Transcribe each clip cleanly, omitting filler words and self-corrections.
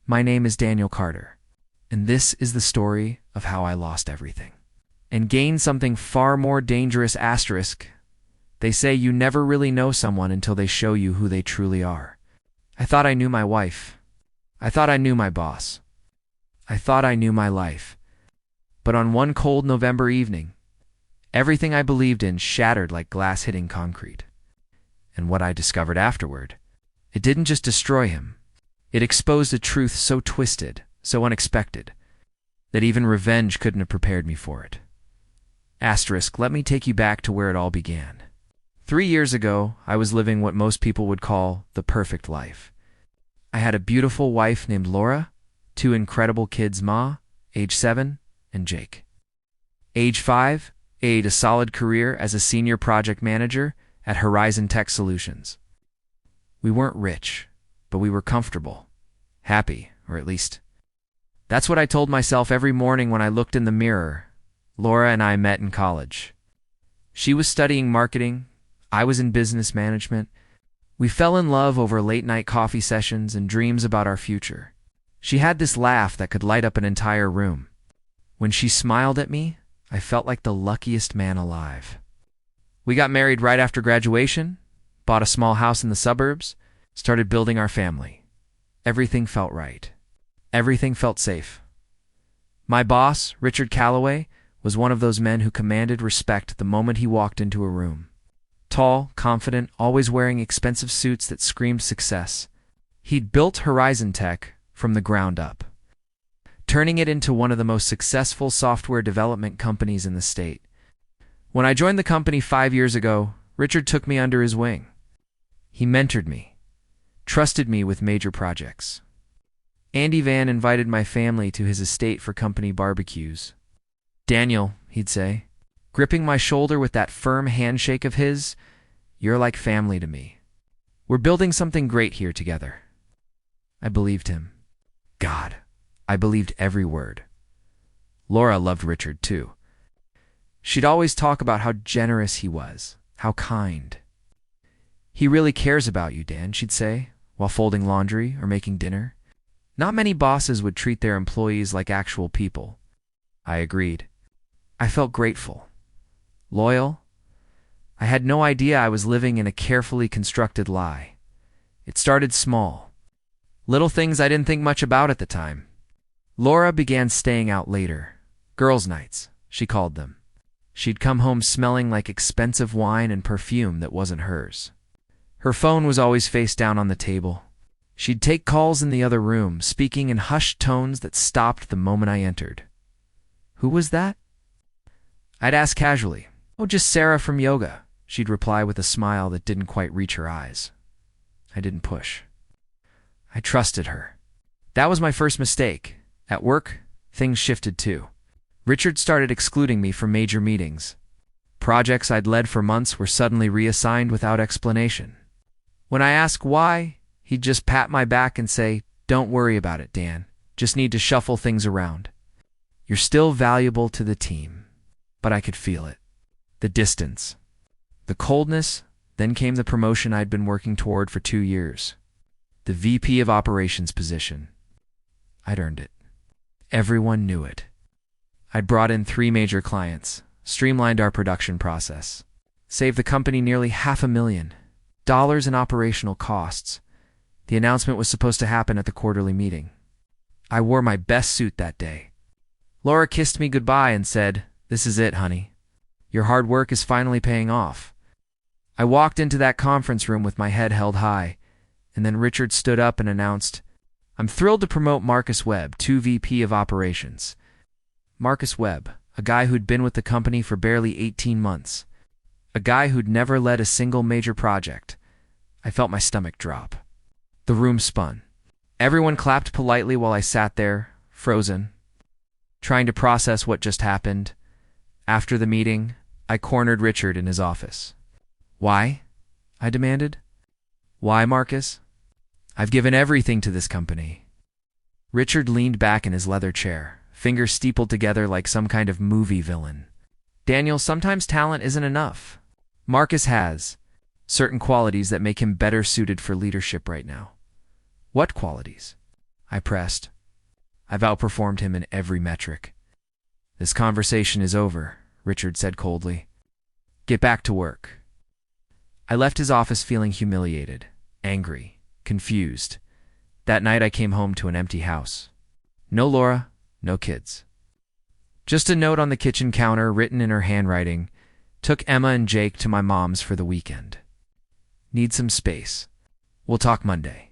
My name is Daniel Carter, and this is the story of how I lost everything and gained something far more dangerous. Asterisk. They say you never really know someone until they show you who they truly are. I thought I knew my wife. I thought I knew my boss. I thought I knew my life. But on one cold November evening, everything I believed in shattered like glass hitting concrete. And what I discovered afterward, it didn't just destroy him. It exposed a truth so twisted, so unexpected, that even revenge couldn't have prepared me for it. Asterisk, let me take you back to where it all began. 3 years ago, I was living what most people would call the perfect life. I had a beautiful wife named Laura, 2 incredible kids, Ma, age 7, and Jake. Age 5, I had a solid career as a senior project manager at Horizon Tech Solutions. We weren't rich, but we were comfortable, happy, or at least that's what I told myself every morning when I looked in the mirror. Laura and I met in college. She was studying marketing. I was in business management. We fell in love over late-night coffee sessions and dreams about our future. She had this laugh that could light up an entire room. When she smiled at me, I felt like the luckiest man alive. We got married right after graduation, bought a small house in the suburbs, started building our family. Everything felt right. Everything felt safe. My boss, Richard Calloway, was one of those men who commanded respect the moment he walked into a room. Tall, confident, always wearing expensive suits that screamed success. He'd built Horizon Tech from the ground up, turning it into one of the most successful software development companies in the state. When I joined the company 5 years ago, Richard took me under his wing. He mentored me, trusted me with major projects. Andy Van invited my family to his estate for company barbecues. Daniel, he'd say, gripping my shoulder with that firm handshake of his, you're like family to me. We're building something great here together. I believed him. God, I believed every word. Laura loved Richard too. She'd always talk about how generous he was, how kind. He really cares about you, Dan, she'd say, while folding laundry or making dinner. Not many bosses would treat their employees like actual people. I agreed. I felt grateful. Loyal. I had no idea I was living in a carefully constructed lie. It started small. Little things I didn't think much about at the time. Laura began staying out later. Girls' nights, she called them. She'd come home smelling like expensive wine and perfume that wasn't hers. Her phone was always face down on the table. She'd take calls in the other room, speaking in hushed tones that stopped the moment I entered. Who was that? I'd ask casually. Oh, just Sarah from yoga. She'd reply with a smile that didn't quite reach her eyes. I didn't push. I trusted her. That was my first mistake. At work, things shifted too. Richard started excluding me from major meetings. Projects I'd led for months were suddenly reassigned without explanation. When I asked why, he'd just pat my back and say, "Don't worry about it, Dan. Just need to shuffle things around. You're still valuable to the team." But I could feel it. The distance. The coldness. Then came the promotion I'd been working toward for 2 years. The VP of Operations position. I'd earned it. Everyone knew it. I'd brought in 3 major clients, streamlined our production process, saved the company nearly $500,000 in operational costs. The announcement was supposed to happen at the quarterly meeting. I wore my best suit that day. Laura kissed me goodbye and said, "This is it, honey. Your hard work is finally paying off." I walked into that conference room with my head held high, and then Richard stood up and announced, "I'm thrilled to promote Marcus Webb to VP of Operations." Marcus Webb, a guy who'd been with the company for barely 18 months. A guy who'd never led a single major project. I felt my stomach drop. The room spun. Everyone clapped politely while I sat there, frozen, trying to process what just happened. After the meeting, I cornered Richard in his office. "Why?" I demanded. "Why, Marcus? I've given everything to this company." Richard leaned back in his leather chair, fingers steepled together like some kind of movie villain. "Daniel, sometimes talent isn't enough. Marcus has certain qualities that make him better suited for leadership right now." "What qualities?" I pressed. I've outperformed him in every metric. This conversation is over, Richard said coldly. Get back to work. I left his office feeling humiliated, angry, confused. That night I came home to an empty house. No Laura, no kids. Just a note on the kitchen counter written in her handwriting. Took Emma and Jake to my mom's for the weekend. Need some space. We'll talk Monday.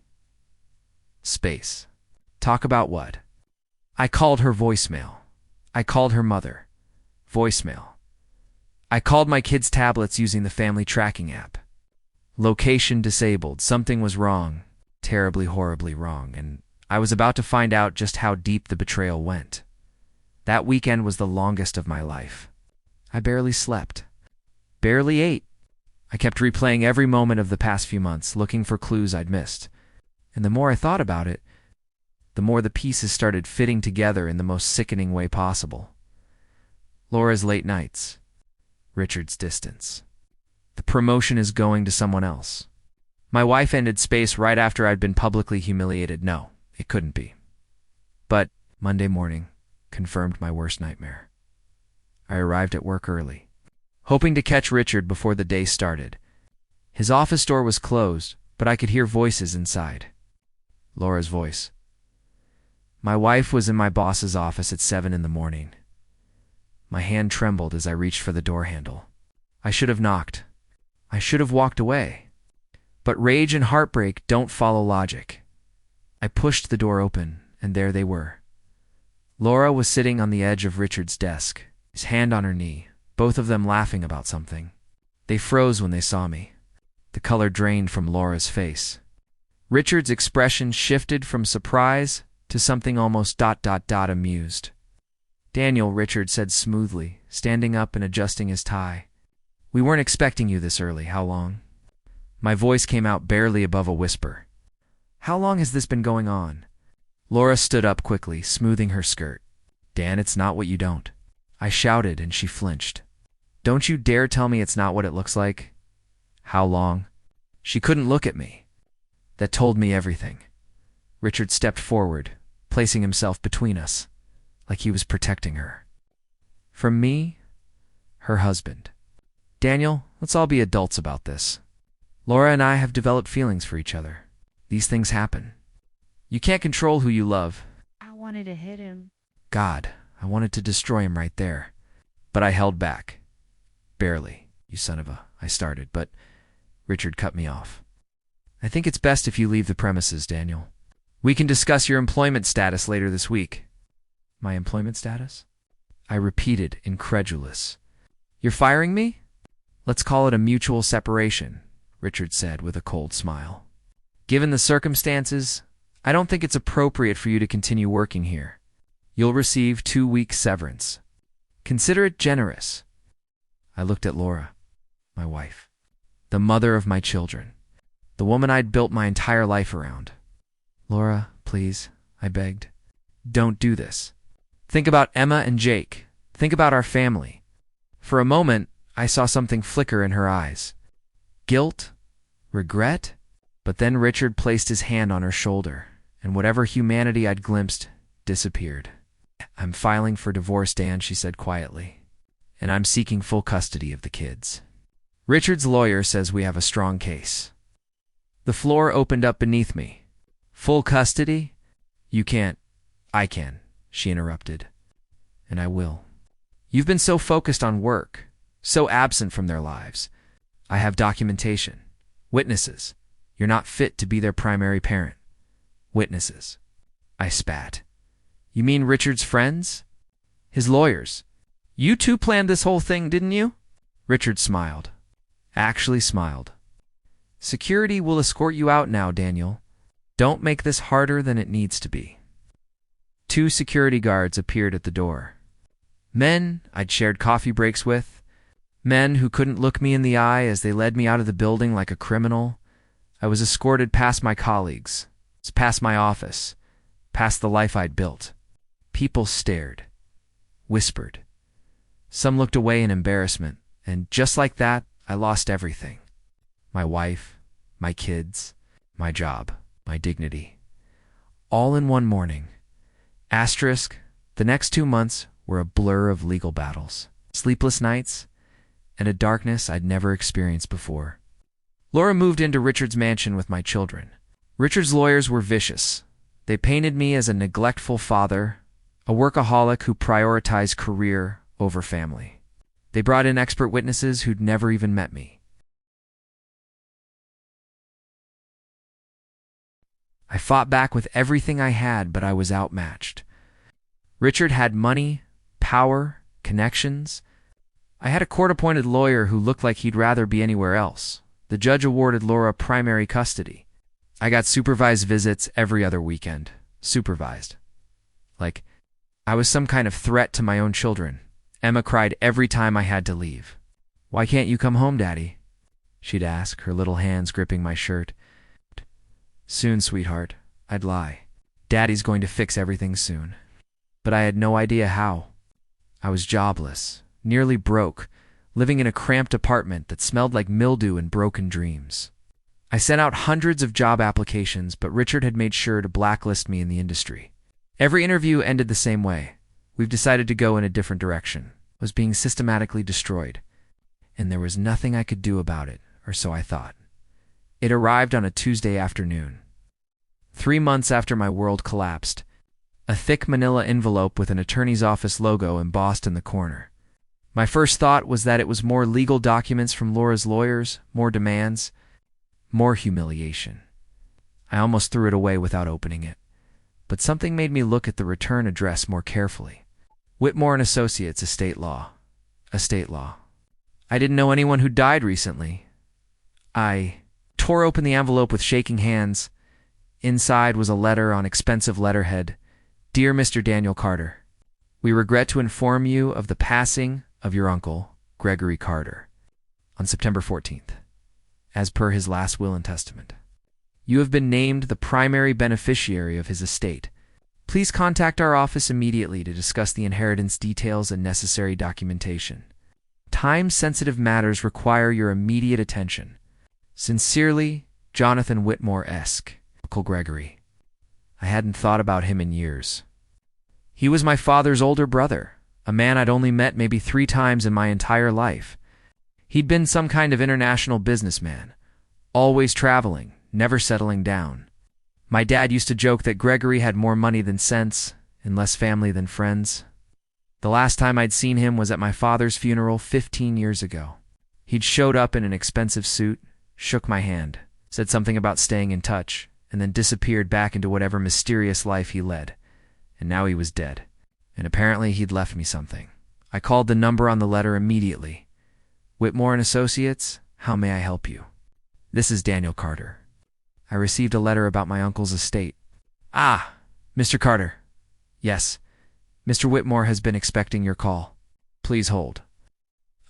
Space. Talk about what? I called her voicemail. I called her mother. Voicemail. I called my kids' tablets using the family tracking app. Location disabled. Something was wrong. Terribly, horribly wrong. And I was about to find out just how deep the betrayal went. That weekend was the longest of my life. I barely slept. Barely ate. I kept replaying every moment of the past few months, looking for clues I'd missed. And the more I thought about it, the more the pieces started fitting together in the most sickening way possible. Laura's late nights. Richard's distance. The promotion is going to someone else. My wife ended Space right after I'd been publicly humiliated. No, it couldn't be. But Monday morning confirmed my worst nightmare. I arrived at work early, hoping to catch Richard before the day started. His office door was closed, but I could hear voices inside. Laura's voice. My wife was in my boss's office at 7 in the morning. My hand trembled as I reached for the door handle. I should have knocked. I should have walked away. But rage and heartbreak don't follow logic. I pushed the door open, and there they were. Laura was sitting on the edge of Richard's desk, his hand on her knee, both of them laughing about something. They froze when they saw me. The color drained from Laura's face. Richard's expression shifted from surprise to something almost amused. Daniel, Richard said smoothly, standing up and adjusting his tie. We weren't expecting you this early. How long? My voice came out barely above a whisper. How long has this been going on? Laura stood up quickly, smoothing her skirt. Dan, it's not what you don't. I shouted and she flinched. Don't you dare tell me it's not what it looks like. How long? She couldn't look at me. That told me everything. Richard stepped forward, placing himself between us, like he was protecting her. From me, her husband. Daniel, let's all be adults about this. Laura and I have developed feelings for each other. These things happen. You can't control who you love. I wanted to hit him. God, I wanted to destroy him right there. But I held back. Barely, you son of a... I started, but Richard cut me off. I think it's best if you leave the premises, Daniel. We can discuss your employment status later this week. My employment status? I repeated, incredulous. You're firing me? Let's call it a mutual separation, Richard said with a cold smile. Given the circumstances, I don't think it's appropriate for you to continue working here. You'll receive 2 weeks severance. Consider it generous. I looked at Laura, my wife, the mother of my children, the woman I'd built my entire life around. Laura, please, I begged. Don't do this. Think about Emma and Jake. Think about our family. For a moment, I saw something flicker in her eyes. Guilt? Regret? But then Richard placed his hand on her shoulder, and whatever humanity I'd glimpsed disappeared. I'm filing for divorce, Dan, she said quietly, and I'm seeking full custody of the kids. Richard's lawyer says we have a strong case. The floor opened up beneath me. Full custody? You can't. I can, she interrupted. And I will. You've been so focused on work, so absent from their lives. I have documentation. Witnesses. You're not fit to be their primary parent. Witnesses. I spat. You mean Richard's friends? His lawyers. You two planned this whole thing, didn't you? Richard smiled. Actually smiled. Security will escort you out now, Daniel. Don't make this harder than it needs to be. 2 security guards appeared at the door. Men I'd shared coffee breaks with. Men who couldn't look me in the eye as they led me out of the building like a criminal. I was escorted past my colleagues, past my office, past the life I'd built. People stared, whispered. Some looked away in embarrassment, and just like that, I lost everything. My wife, my kids, my job, my dignity. all in one morning. Asterisk, the next 2 months were a blur of legal battles, sleepless nights, and a darkness I'd never experienced before. Laura moved into Richard's mansion with my children. Richard's lawyers were vicious. They painted me as a neglectful father, a workaholic who prioritized career over family. They brought in expert witnesses who'd never even met me. I fought back with everything I had, but I was outmatched. Richard had money, power, connections. I had a court-appointed lawyer who looked like he'd rather be anywhere else. The judge awarded Laura primary custody. I got supervised visits every other weekend. Supervised. Like, I was some kind of threat to my own children. Emma cried every time I had to leave. "Why can't you come home, Daddy?" she'd ask, her little hands gripping my shirt. "Soon, sweetheart," I'd lie. "Daddy's going to fix everything soon." But I had no idea how. I was jobless, nearly broke, living in a cramped apartment that smelled like mildew and broken dreams. I sent out hundreds of job applications, but Richard had made sure to blacklist me in the industry. Every interview ended the same way. "We've decided to go in a different direction." I was being systematically destroyed, and there was nothing I could do about it, or so I thought. It arrived on a Tuesday afternoon. 3 months after my world collapsed, a thick manila envelope with an attorney's office logo embossed in the corner. My first thought was that it was more legal documents from Laura's lawyers, more demands, more humiliation. I almost threw it away without opening it, but something made me look at the return address more carefully. Whitmore and Associates, Estate Law. Estate Law. I didn't know anyone who died recently. I tore open the envelope with shaking hands. Inside was a letter on expensive letterhead. "Dear Mr. Daniel Carter, we regret to inform you of the passing of your uncle, Gregory Carter, on September 14th, as per his last will and testament. You have been named the primary beneficiary of his estate. Please contact our office immediately to discuss the inheritance details and necessary documentation. Time-sensitive matters require your immediate attention. Sincerely, Jonathan Whitmore-esque, Uncle Gregory." I hadn't thought about him in years. He was my father's older brother, a man I'd only met maybe 3 times in my entire life. He'd been some kind of international businessman, always traveling, never settling down. My dad used to joke that Gregory had more money than sense and less family than friends. The last time I'd seen him was at my father's funeral 15 years ago. He'd showed up in an expensive suit, shook my hand, said something about staying in touch, and then disappeared back into whatever mysterious life he led. And now he was dead. And apparently he'd left me something. I called the number on the letter immediately. "Whitmore and Associates, how may I help you?" "This is Daniel Carter. I received a letter about my uncle's estate." "Ah, Mr. Carter. Yes, Mr. Whitmore has been expecting your call. Please hold."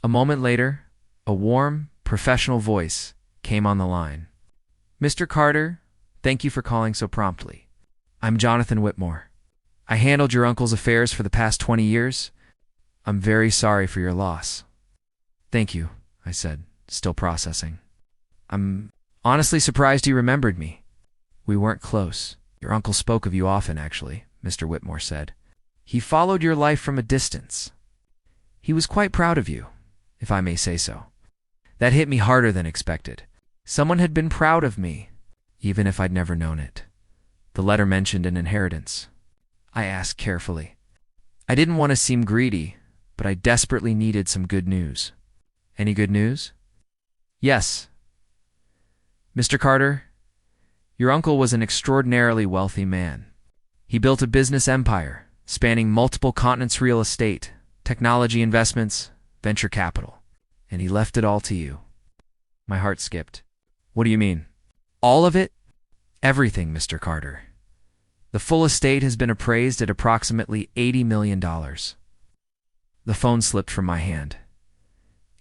A moment later, a warm, professional voice came on the line. "Mr. Carter, thank you for calling so promptly. I'm Jonathan Whitmore. I handled your uncle's affairs for the past 20 years. I'm very sorry for your loss." "Thank you," I said, still processing. "I'm honestly surprised you remembered me. We weren't close. Your uncle spoke of you often, actually," Mr. Whitmore said. "He followed your life from a distance. He was quite proud of you, if I may say so." That hit me harder than expected. Someone had been proud of me, even if I'd never known it. The letter mentioned an inheritance. I asked carefully. I didn't want to seem greedy, but I desperately needed some good news. "Any good news?" "Yes. Mr. Carter, your uncle was an extraordinarily wealthy man. He built a business empire, spanning multiple continents, real estate, technology investments, venture capital, and he left it all to you." My heart skipped. "What do you mean?" "All of it?" "Everything, Mr. Carter. The full estate has been appraised at approximately $80 million. The phone slipped from my hand.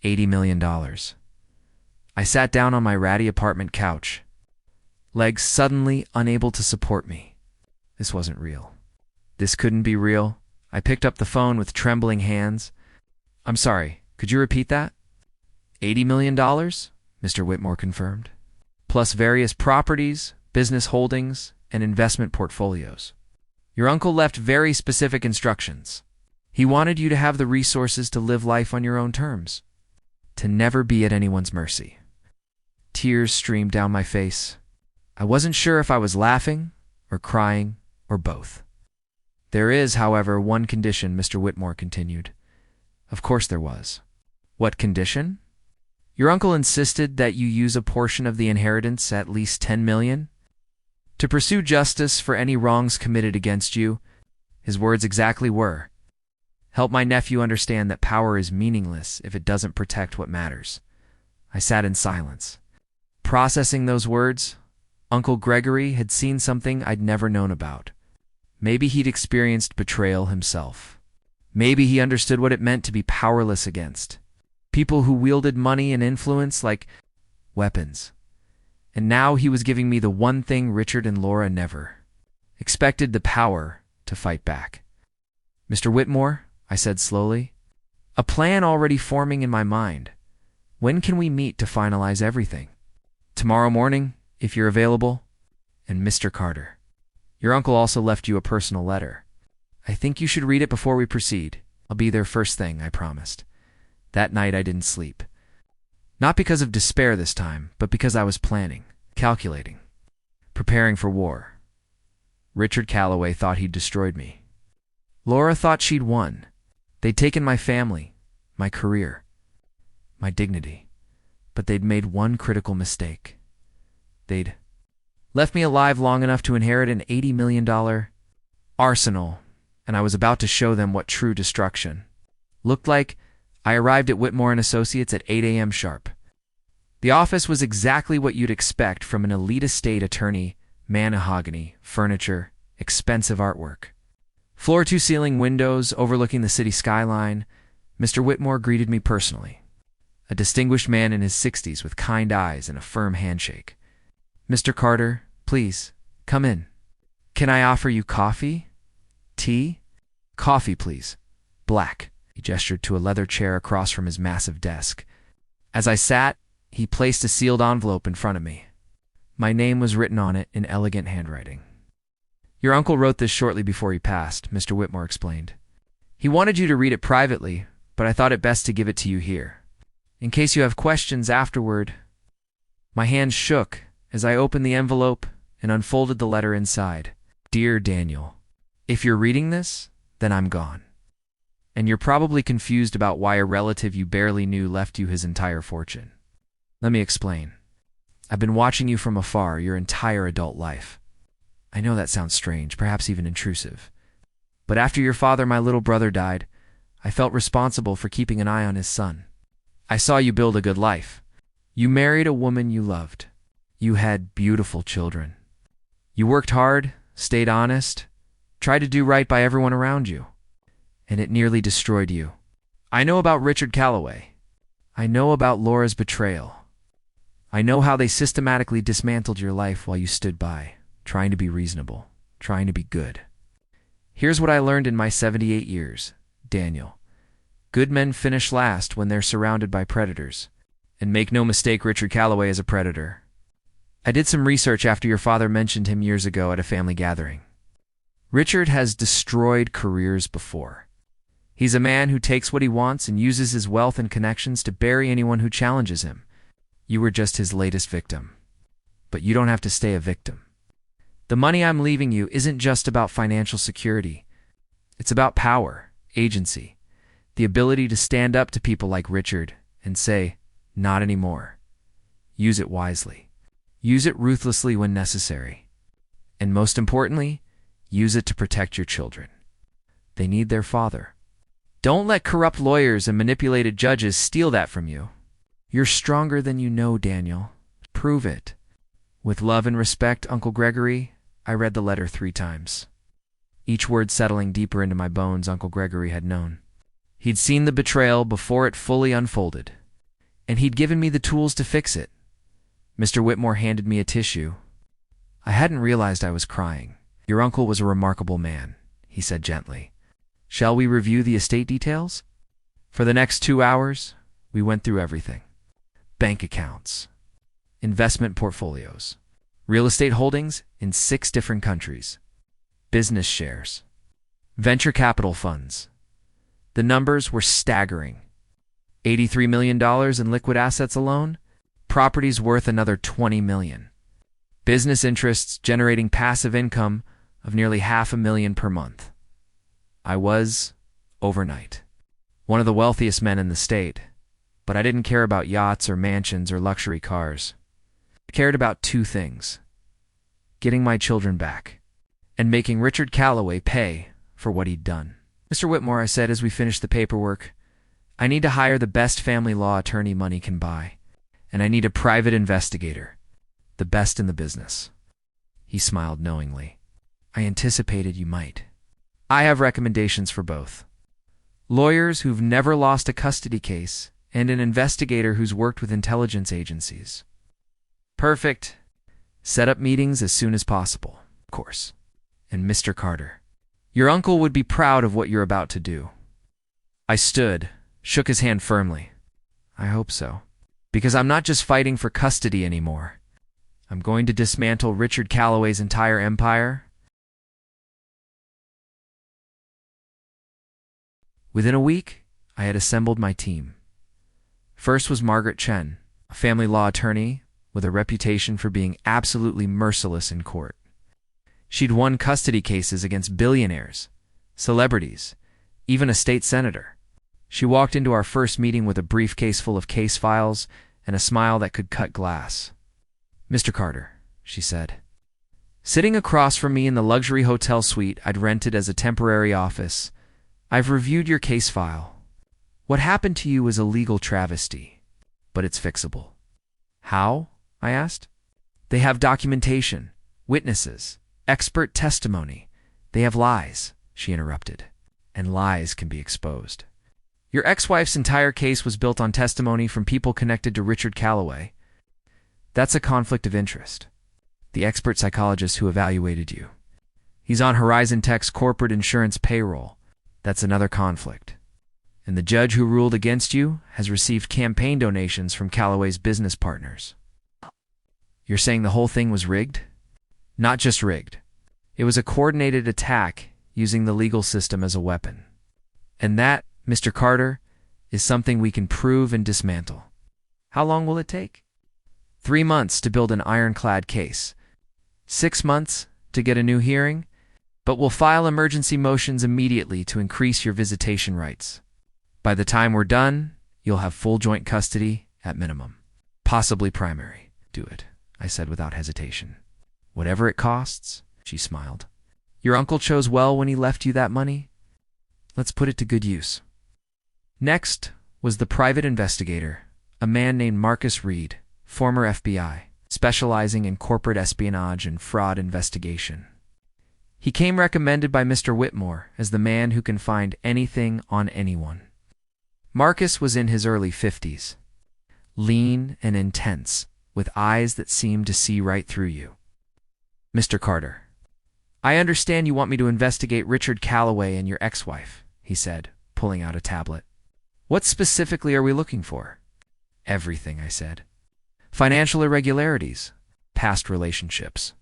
$80 million. I sat down on my ratty apartment couch, legs suddenly unable to support me. This wasn't real. This couldn't be real. I picked up the phone with trembling hands. "I'm sorry, could you repeat that?" $80 million, Mr. Whitmore confirmed. "Plus various properties, business holdings, and investment portfolios. Your uncle left very specific instructions. He wanted you to have the resources to live life on your own terms, to never be at anyone's mercy. Tears streamed down my face. I wasn't sure if I was laughing or crying or both. There is, however, one condition, Mr. Whitmore continued. Of course there was. What condition? Your uncle insisted that you use a portion of the inheritance, at least $10 million, to pursue justice for any wrongs committed against you. His words exactly were, help my nephew understand that power is meaningless if it doesn't protect what matters. I sat in silence. Processing those words, Uncle Gregory had seen something I'd never known about. Maybe he'd experienced betrayal himself. Maybe he understood what it meant to be powerless against people who wielded money and influence like weapons. And now he was giving me the one thing Richard and Laura never expected, the power to fight back. Mr. Whitmore, I said slowly, a plan already forming in my mind. When can we meet to finalize everything? Tomorrow morning, if you're available. And Mr. Carter, your uncle also left you a personal letter. I think you should read it before we proceed. I'll be there first thing, I promised. That night I didn't sleep. Not because of despair this time, but because I was planning, calculating, preparing for war. Richard Calloway thought he'd destroyed me. Laura thought she'd won. They'd taken my family, my career, my dignity. But they'd made one critical mistake. They'd left me alive long enough to inherit an $80 million arsenal, and I was about to show them what true destruction looked like. I arrived at Whitmore & Associates at 8 a.m. sharp. The office was exactly what you'd expect from an elite estate attorney, mahogany, furniture, expensive artwork. Floor-to-ceiling windows overlooking the city skyline. Mr. Whitmore greeted me personally. A distinguished man in his 60s with kind eyes and a firm handshake. Mr. Carter, please, come in. Can I offer you coffee? Tea? Coffee, please. Black. He gestured to a leather chair across from his massive desk. As I sat, he placed a sealed envelope in front of me. My name was written on it in elegant handwriting. Your uncle wrote this shortly before he passed, Mr. Whitmore explained. He wanted you to read it privately, but I thought it best to give it to you here, in case you have questions afterward. My hands shook as I opened the envelope and unfolded the letter inside. Dear Daniel, if you're reading this, then I'm gone. And you're probably confused about why a relative you barely knew left you his entire fortune. Let me explain. I've been watching you from afar your entire adult life. I know that sounds strange, perhaps even intrusive. But after your father, my little brother, died, I felt responsible for keeping an eye on his son. I saw you build a good life. You married a woman you loved. You had beautiful children. You worked hard, stayed honest, tried to do right by everyone around you. And it nearly destroyed you. I know about Richard Calloway. I know about Laura's betrayal. I know how they systematically dismantled your life while you stood by, trying to be reasonable, trying to be good. Here's what I learned in my 78 years, Daniel. Good men finish last when they're surrounded by predators. And make no mistake, Richard Calloway is a predator. I did some research after your father mentioned him years ago at a family gathering. Richard has destroyed careers before. He's a man who takes what he wants and uses his wealth and connections to bury anyone who challenges him. You were just his latest victim. But you don't have to stay a victim. The money I'm leaving you isn't just about financial security. It's about power, agency, the ability to stand up to people like Richard and say, not anymore. Use it wisely. Use it ruthlessly when necessary. And most importantly, use it to protect your children. They need their father. Don't let corrupt lawyers and manipulated judges steal that from you. You're stronger than you know, Daniel. Prove it. With love and respect, Uncle Gregory. I read the letter 3 times. Each word settling deeper into my bones. Uncle Gregory had known. He'd seen the betrayal before it fully unfolded. And he'd given me the tools to fix it. Mr. Whitmore handed me a tissue. I hadn't realized I was crying. Your uncle was a remarkable man, he said gently. Shall we review the estate details? For the next 2 hours, we went through everything. Bank accounts, investment portfolios, real estate holdings in 6 different countries, business shares, venture capital funds. The numbers were staggering. $83 million in liquid assets alone, properties worth another $20 million. Business interests generating passive income of nearly $500,000 per month. I was, overnight, one of the wealthiest men in the state, but I didn't care about yachts or mansions or luxury cars. I cared about 2 things: getting my children back and making Richard Calloway pay for what he'd done. Mr. Whitmore, I said as we finished the paperwork, I need to hire the best family law attorney money can buy, and I need a private investigator, the best in the business. He smiled knowingly. I anticipated you might. I have recommendations for both. Lawyers who've never lost a custody case and an investigator who's worked with intelligence agencies. Perfect. Set up meetings as soon as possible, of course. And Mr. Carter, your uncle would be proud of what you're about to do. I stood, shook his hand firmly. I hope so. Because I'm not just fighting for custody anymore. I'm going to dismantle Richard Calloway's entire empire. Within a week, I had assembled my team. First was Margaret Chen, a family law attorney with a reputation for being absolutely merciless in court. She'd won custody cases against billionaires, celebrities, even a state senator. She walked into our first meeting with a briefcase full of case files and a smile that could cut glass. Mr. Carter, she said. Sitting across from me in the luxury hotel suite I'd rented as a temporary office, I've reviewed your case file. What happened to you is a legal travesty, but it's fixable. How? I asked. They have documentation, witnesses, expert testimony. They have lies, she interrupted, and lies can be exposed. Your ex-wife's entire case was built on testimony from people connected to Richard Calloway. That's a conflict of interest. The expert psychologist who evaluated you. He's on Horizon Tech's corporate insurance payroll. That's another conflict. And the judge who ruled against you has received campaign donations from Calloway's business partners. You're saying the whole thing was rigged? Not just rigged. It was a coordinated attack using the legal system as a weapon. And that, Mr. Carter, is something we can prove and dismantle. How long will it take? 3 months to build an ironclad case. 6 months to get a new hearing, but we'll file emergency motions immediately to increase your visitation rights. By the time we're done, you'll have full joint custody at minimum. Possibly primary. Do it, I said without hesitation. Whatever it costs, she smiled. Your uncle chose well when he left you that money. Let's put it to good use. Next was the private investigator, a man named Marcus Reed, former FBI, specializing in corporate espionage and fraud investigation. He came recommended by Mr. Whitmore as the man who can find anything on anyone. Marcus was in his early 50s, lean and intense, with eyes that seemed to see right through you. Mr. Carter, I understand you want me to investigate Richard Calloway and your ex-wife, he said, pulling out a tablet. What specifically are we looking for? Everything, I said. Financial irregularities, past relationships,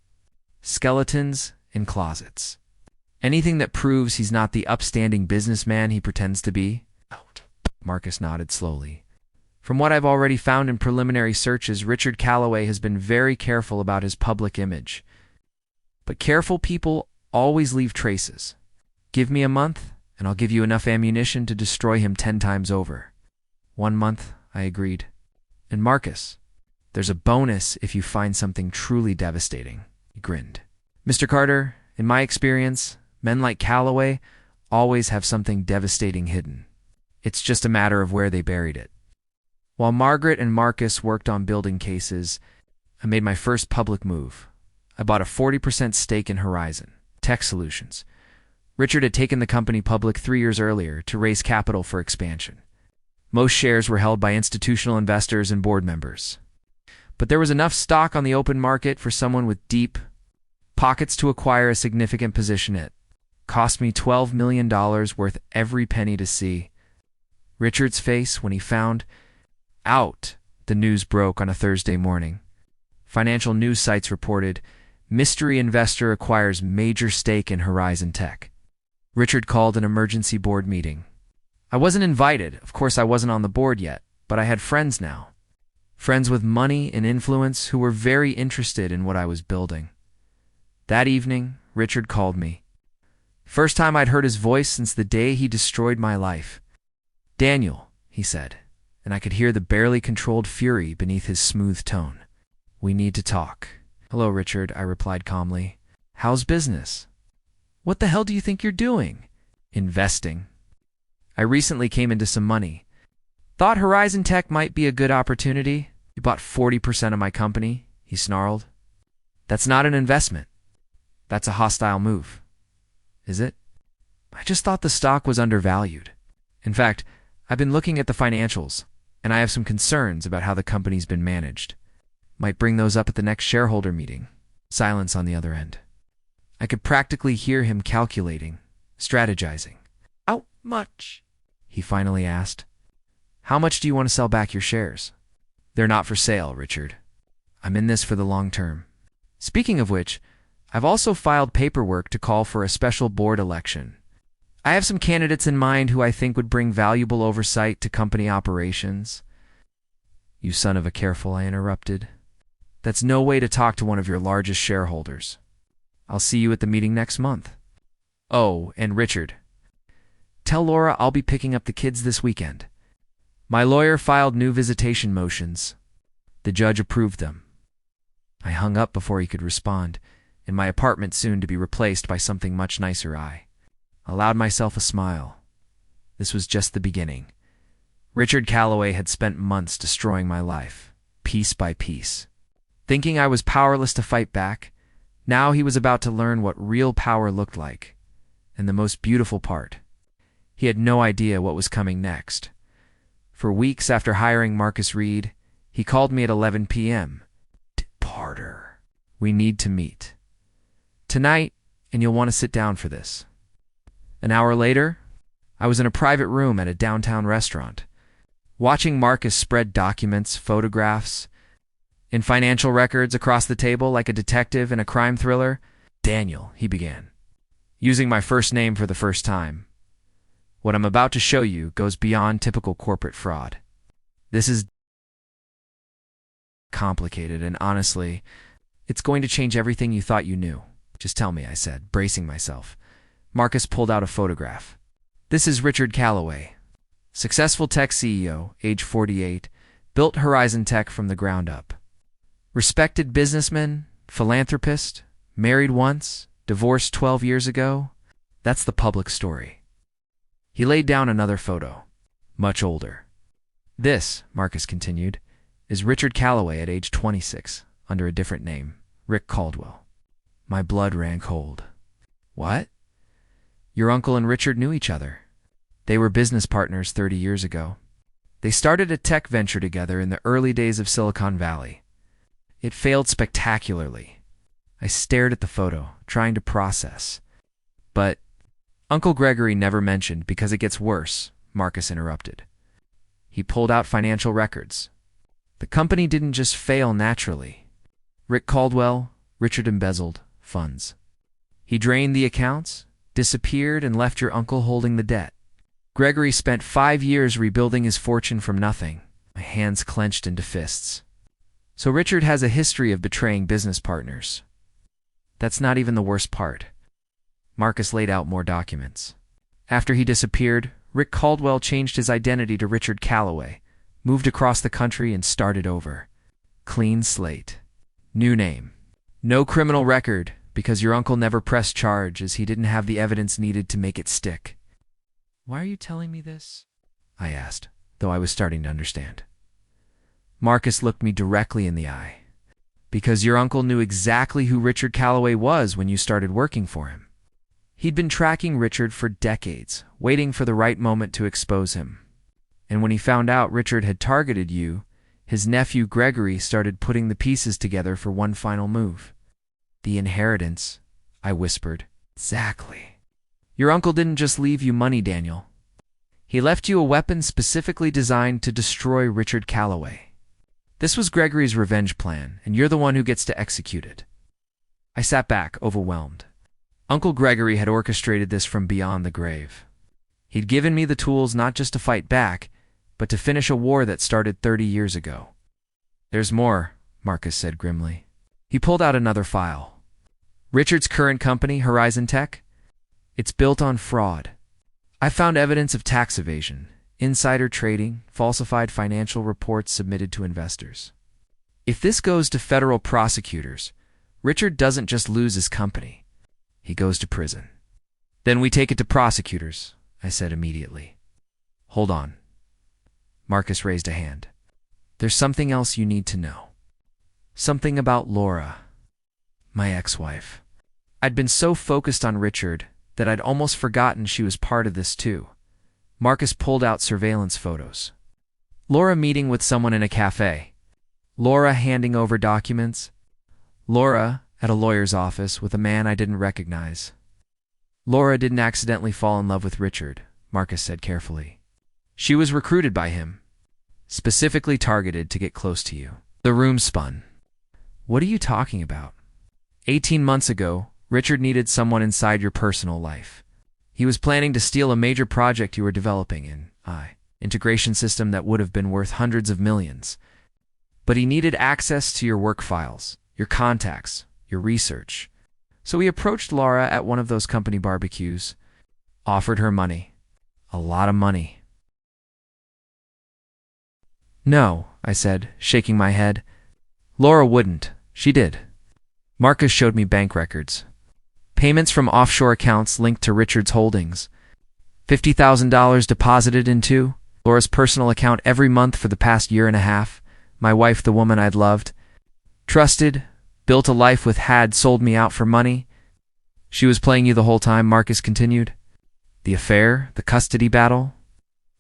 skeletons in closets. Anything that proves he's not the upstanding businessman he pretends to be? Marcus nodded slowly. From what I've already found in preliminary searches, Richard Calloway has been very careful about his public image. But careful people always leave traces. Give me a month, and I'll give you enough ammunition to destroy him 10 times over. 1 month, I agreed. And Marcus, there's a bonus if you find something truly devastating. He grinned. Mr. Carter, in my experience, men like Calloway always have something devastating hidden. It's just a matter of where they buried it. While Margaret and Marcus worked on building cases, I made my first public move. I bought a 40% stake in Horizon Tech Solutions. Richard had taken the company public 3 years earlier to raise capital for expansion. Most shares were held by institutional investors and board members. But there was enough stock on the open market for someone with deep pockets to acquire a significant position. It cost me $12 million worth every penny to see. Richard's face when he found out the news broke on a Thursday morning. Financial news sites reported, mystery investor acquires major stake in Horizon Tech. Richard called an emergency board meeting. I wasn't invited. Of course, I wasn't on the board yet, but I had friends now. Friends with money and influence who were very interested in what I was building. That evening, Richard called me. First time I'd heard his voice since the day he destroyed my life. "Daniel," he said, and I could hear the barely controlled fury beneath his smooth tone. "We need to talk." "Hello, Richard," I replied calmly. "How's business?" "What the hell do you think you're doing?" "Investing. I recently came into some money. Thought Horizon Tech might be a good opportunity. You bought 40% of my company," he snarled. "That's not an investment. That's a hostile move." "Is it?" "I just thought the stock was undervalued. In fact, I've been looking at the financials, and I have some concerns about how the company's been managed. Might bring those up at the next shareholder meeting." Silence on the other end. I could practically hear him calculating, strategizing. "How much?" he finally asked. "How much do you want to sell back your shares?" "They're not for sale, Richard. I'm in this for the long term. Speaking of which, I've also filed paperwork to call for a special board election. I have some candidates in mind who I think would bring valuable oversight to company operations." "You son of a careful," I interrupted. "That's no way to talk to one of your largest shareholders. I'll see you at the meeting next month. Oh, and Richard, tell Laura I'll be picking up the kids this weekend." My lawyer filed new visitation motions. The judge approved them. I hung up before he could respond, and my apartment soon to be replaced by something much nicer. I allowed myself a smile. This was just the beginning. Richard Calloway had spent months destroying my life, piece by piece. Thinking I was powerless to fight back, now he was about to learn what real power looked like. And the most beautiful part, he had no idea what was coming next. For weeks after hiring Marcus Reed, he called me at 11 p.m. "Parter, we need to meet tonight, and you'll want to sit down for this." An hour later, I was in a private room at a downtown restaurant, watching Marcus spread documents, photographs, and financial records across the table like a detective in a crime thriller. "Daniel," he began, using my first name for the first time. "What I'm about to show you goes beyond typical corporate fraud. This is complicated, and honestly, it's going to change everything you thought you knew. Just tell me," I said, bracing myself. Marcus pulled out a photograph. "This is Richard Calloway, successful tech CEO, age 48, built Horizon Tech from the ground up. Respected businessman, philanthropist, married once, divorced 12 years ago. That's the public story." He laid down another photo, much older. "This," Marcus continued, "is Richard Calloway at age 26, under a different name, Rick Caldwell." My blood ran cold. "What? Your uncle and Richard knew each other. They were business partners 30 years ago. They started a tech venture together in the early days of Silicon Valley. It failed spectacularly." I stared at the photo, trying to process. "But Uncle Gregory never mentioned because it gets worse," Marcus interrupted. He pulled out financial records. "The company didn't just fail naturally. Rick Caldwell, Richard embezzled funds. He drained the accounts, disappeared, and left your uncle holding the debt. Gregory spent 5 years rebuilding his fortune from nothing." My hands clenched into fists. "So Richard has a history of betraying business partners." "That's not even the worst part." Marcus laid out more documents. "After he disappeared, Rick Caldwell changed his identity to Richard Calloway, moved across the country, and started over. Clean slate. New name. No criminal record, because your uncle never pressed charge as he didn't have the evidence needed to make it stick." "Why are you telling me this?" I asked, though I was starting to understand. Marcus looked me directly in the eye. "Because your uncle knew exactly who Richard Calloway was when you started working for him. He'd been tracking Richard for decades, waiting for the right moment to expose him. And when he found out Richard had targeted you, his nephew Gregory started putting the pieces together for one final move. The inheritance," I whispered. "Exactly. Your uncle didn't just leave you money, Daniel. He left you a weapon specifically designed to destroy Richard Calloway. This was Gregory's revenge plan, and you're the one who gets to execute it. I sat back, overwhelmed. Uncle Gregory had orchestrated this from beyond the grave. He'd given me the tools not just to fight back, but to finish a war that started 30 years ago. There's more, Marcus said grimly. He pulled out another file. Richard's current company, Horizon Tech? It's built on fraud. I found evidence of tax evasion, insider trading, falsified financial reports submitted to investors. If this goes to federal prosecutors, Richard doesn't just lose his company. He goes to prison. Then we take it to prosecutors, I said immediately. Hold on. Marcus raised a hand. There's something else you need to know. Something about Laura, my ex-wife. I'd been so focused on Richard that I'd almost forgotten she was part of this too. Marcus pulled out surveillance photos. Laura meeting with someone in a cafe. Laura handing over documents. Laura at a lawyer's office with a man I didn't recognize. Laura didn't accidentally fall in love with Richard, Marcus said carefully. She was recruited by him, specifically targeted to get close to you. The room spun. What are you talking about? 18 months ago, Richard needed someone inside your personal life. He was planning to steal a major project you were developing in, integration system that would have been worth hundreds of millions. But he needed access to your work files, your contacts, your research. So he approached Laura at one of those company barbecues, offered her money. A lot of money. No, I said, shaking my head. Laura wouldn't. She did. Marcus showed me bank records. Payments from offshore accounts linked to Richard's holdings. $50,000 deposited into Laura's personal account every month for the past year and a half. My wife, the woman I'd loved, trusted, built a life with, had sold me out for money. She was playing you the whole time, Marcus continued. The affair, the custody battle.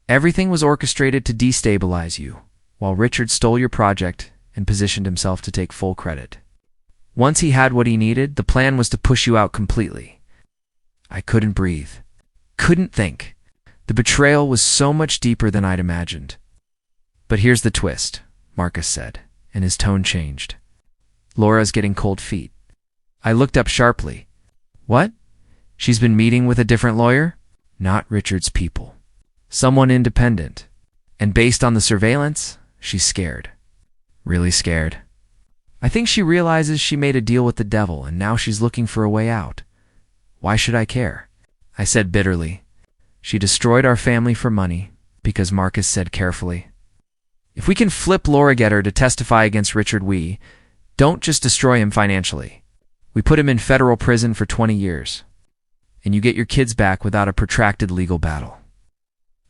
Everything was orchestrated to destabilize you, while Richard stole your project and positioned himself to take full credit. Once he had what he needed, the plan was to push you out completely. I couldn't breathe. Couldn't think. The betrayal was so much deeper than I'd imagined. But here's the twist, Marcus said, and his tone changed. Laura's getting cold feet. I looked up sharply. What? She's been meeting with a different lawyer? Not Richard's people. Someone independent. And based on the surveillance, she's scared. Really scared. I think she realizes she made a deal with the devil and now she's looking for a way out. Why should I care? I said bitterly. She destroyed our family for money, because Marcus said carefully. If we can flip Laura Getter to testify against Richard, we don't just destroy him financially. We put him in federal prison for 20 years. And you get your kids back without a protracted legal battle.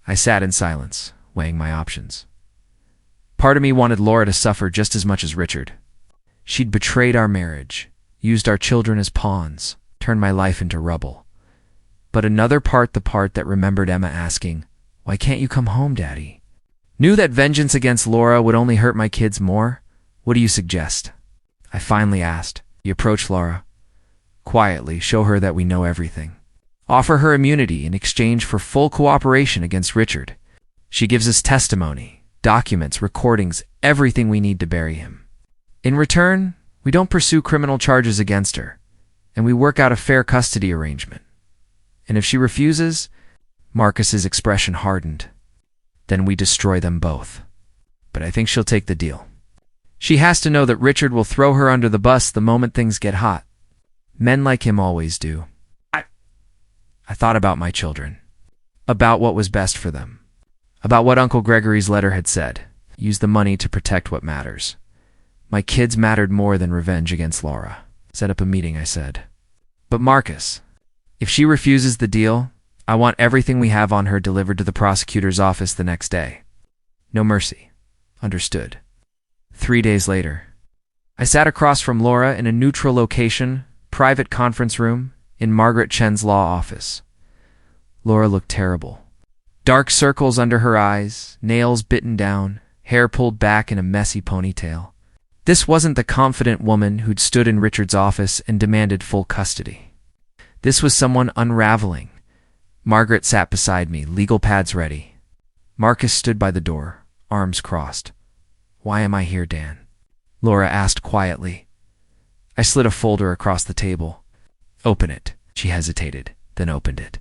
I sat in silence, weighing my options. Part of me wanted Laura to suffer just as much as Richard. She'd betrayed our marriage, used our children as pawns, turned my life into rubble. But another part, the part that remembered Emma asking, "Why can't you come home, Daddy?" Knew that vengeance against Laura would only hurt my kids more. What do you suggest? I finally asked. You approach Laura. Quietly, show her that we know everything. Offer her immunity in exchange for full cooperation against Richard. She gives us testimony, documents, recordings, everything we need to bury him. In return, we don't pursue criminal charges against her, and we work out a fair custody arrangement. And if she refuses, Marcus's expression hardened, then we destroy them both. But I think she'll take the deal. She has to know that Richard will throw her under the bus the moment things get hot. Men like him always do. I thought about my children, about what was best for them, about what Uncle Gregory's letter had said. Use the money to protect what matters. My kids mattered more than revenge against Laura. Set up a meeting, I said. But Marcus, if she refuses the deal, I want everything we have on her delivered to the prosecutor's office the next day. No mercy. Understood. 3 days later, I sat across from Laura in a neutral location, private conference room, in Margaret Chen's law office. Laura looked terrible. Dark circles under her eyes, nails bitten down, hair pulled back in a messy ponytail. This wasn't the confident woman who'd stood in Richard's office and demanded full custody. This was someone unraveling. Margaret sat beside me, legal pads ready. Marcus stood by the door, arms crossed. Why am I here, Dan? Laura asked quietly. I slid a folder across the table. Open it. She hesitated, then opened it.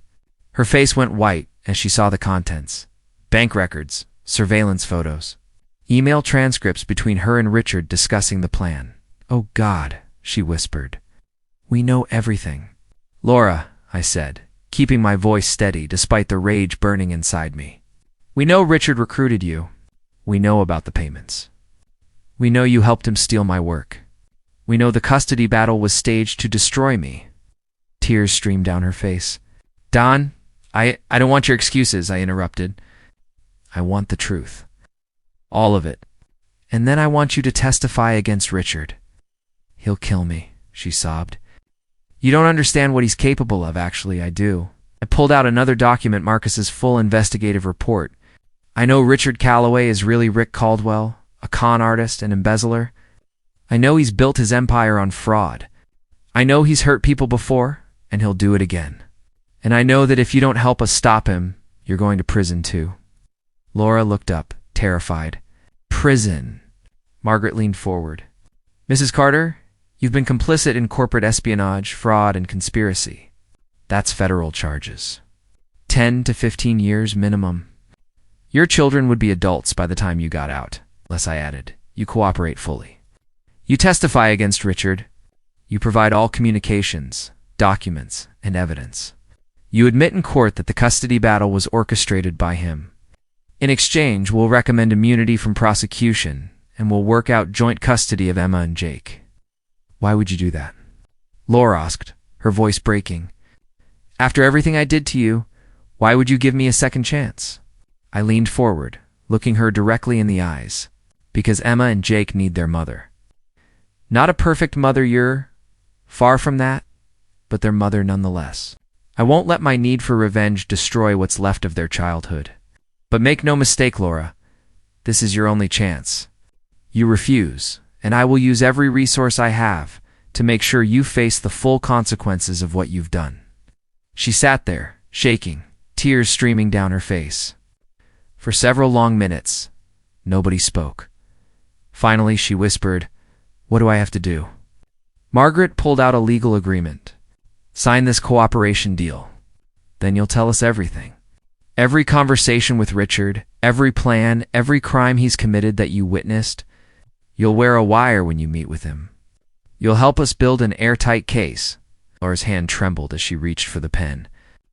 Her face went white as she saw the contents. Bank records, surveillance photos, email transcripts between her and Richard discussing the plan. Oh God, she whispered. We know everything. Laura, I said, keeping my voice steady despite the rage burning inside me. We know Richard recruited you. We know about the payments. We know you helped him steal my work. We know the custody battle was staged to destroy me. Tears streamed down her face. Don, I don't want your excuses, I interrupted. I want the truth. All of it. And then I want you to testify against Richard. He'll kill me, she sobbed. You don't understand what he's capable of, actually, I do. I pulled out another document, Marcus's full investigative report. I know Richard Calloway is really Rick Caldwell, a con artist and embezzler. I know he's built his empire on fraud. I know he's hurt people before, and he'll do it again. And I know that if you don't help us stop him, you're going to prison too. Laura looked up, terrified. Prison. Margaret leaned forward. Mrs. Carter, you've been complicit in corporate espionage, fraud, and conspiracy. That's federal charges. 10 to 15 years minimum. Your children would be adults by the time you got out, unless I added. You cooperate fully. You testify against Richard. You provide all communications, documents, and evidence. You admit in court that the custody battle was orchestrated by him. In exchange, we'll recommend immunity from prosecution, and we'll work out joint custody of Emma and Jake. Why would you do that? Laura asked, her voice breaking. After everything I did to you, why would you give me a second chance? I leaned forward, looking her directly in the eyes. Because Emma and Jake need their mother. Not a perfect mother, you're far from that, but their mother nonetheless. I won't let my need for revenge destroy what's left of their childhood. But make no mistake, Laura, this is your only chance. You refuse, and I will use every resource I have to make sure you face the full consequences of what you've done. She sat there, shaking, tears streaming down her face. For several long minutes, nobody spoke. Finally, she whispered, What do I have to do? Margaret pulled out a legal agreement. Sign this cooperation deal. Then you'll tell us everything. Every conversation with Richard, every plan, every crime he's committed that you witnessed. You'll wear a wire when you meet with him. You'll help us build an airtight case. Laura's hand trembled as she reached for the pen.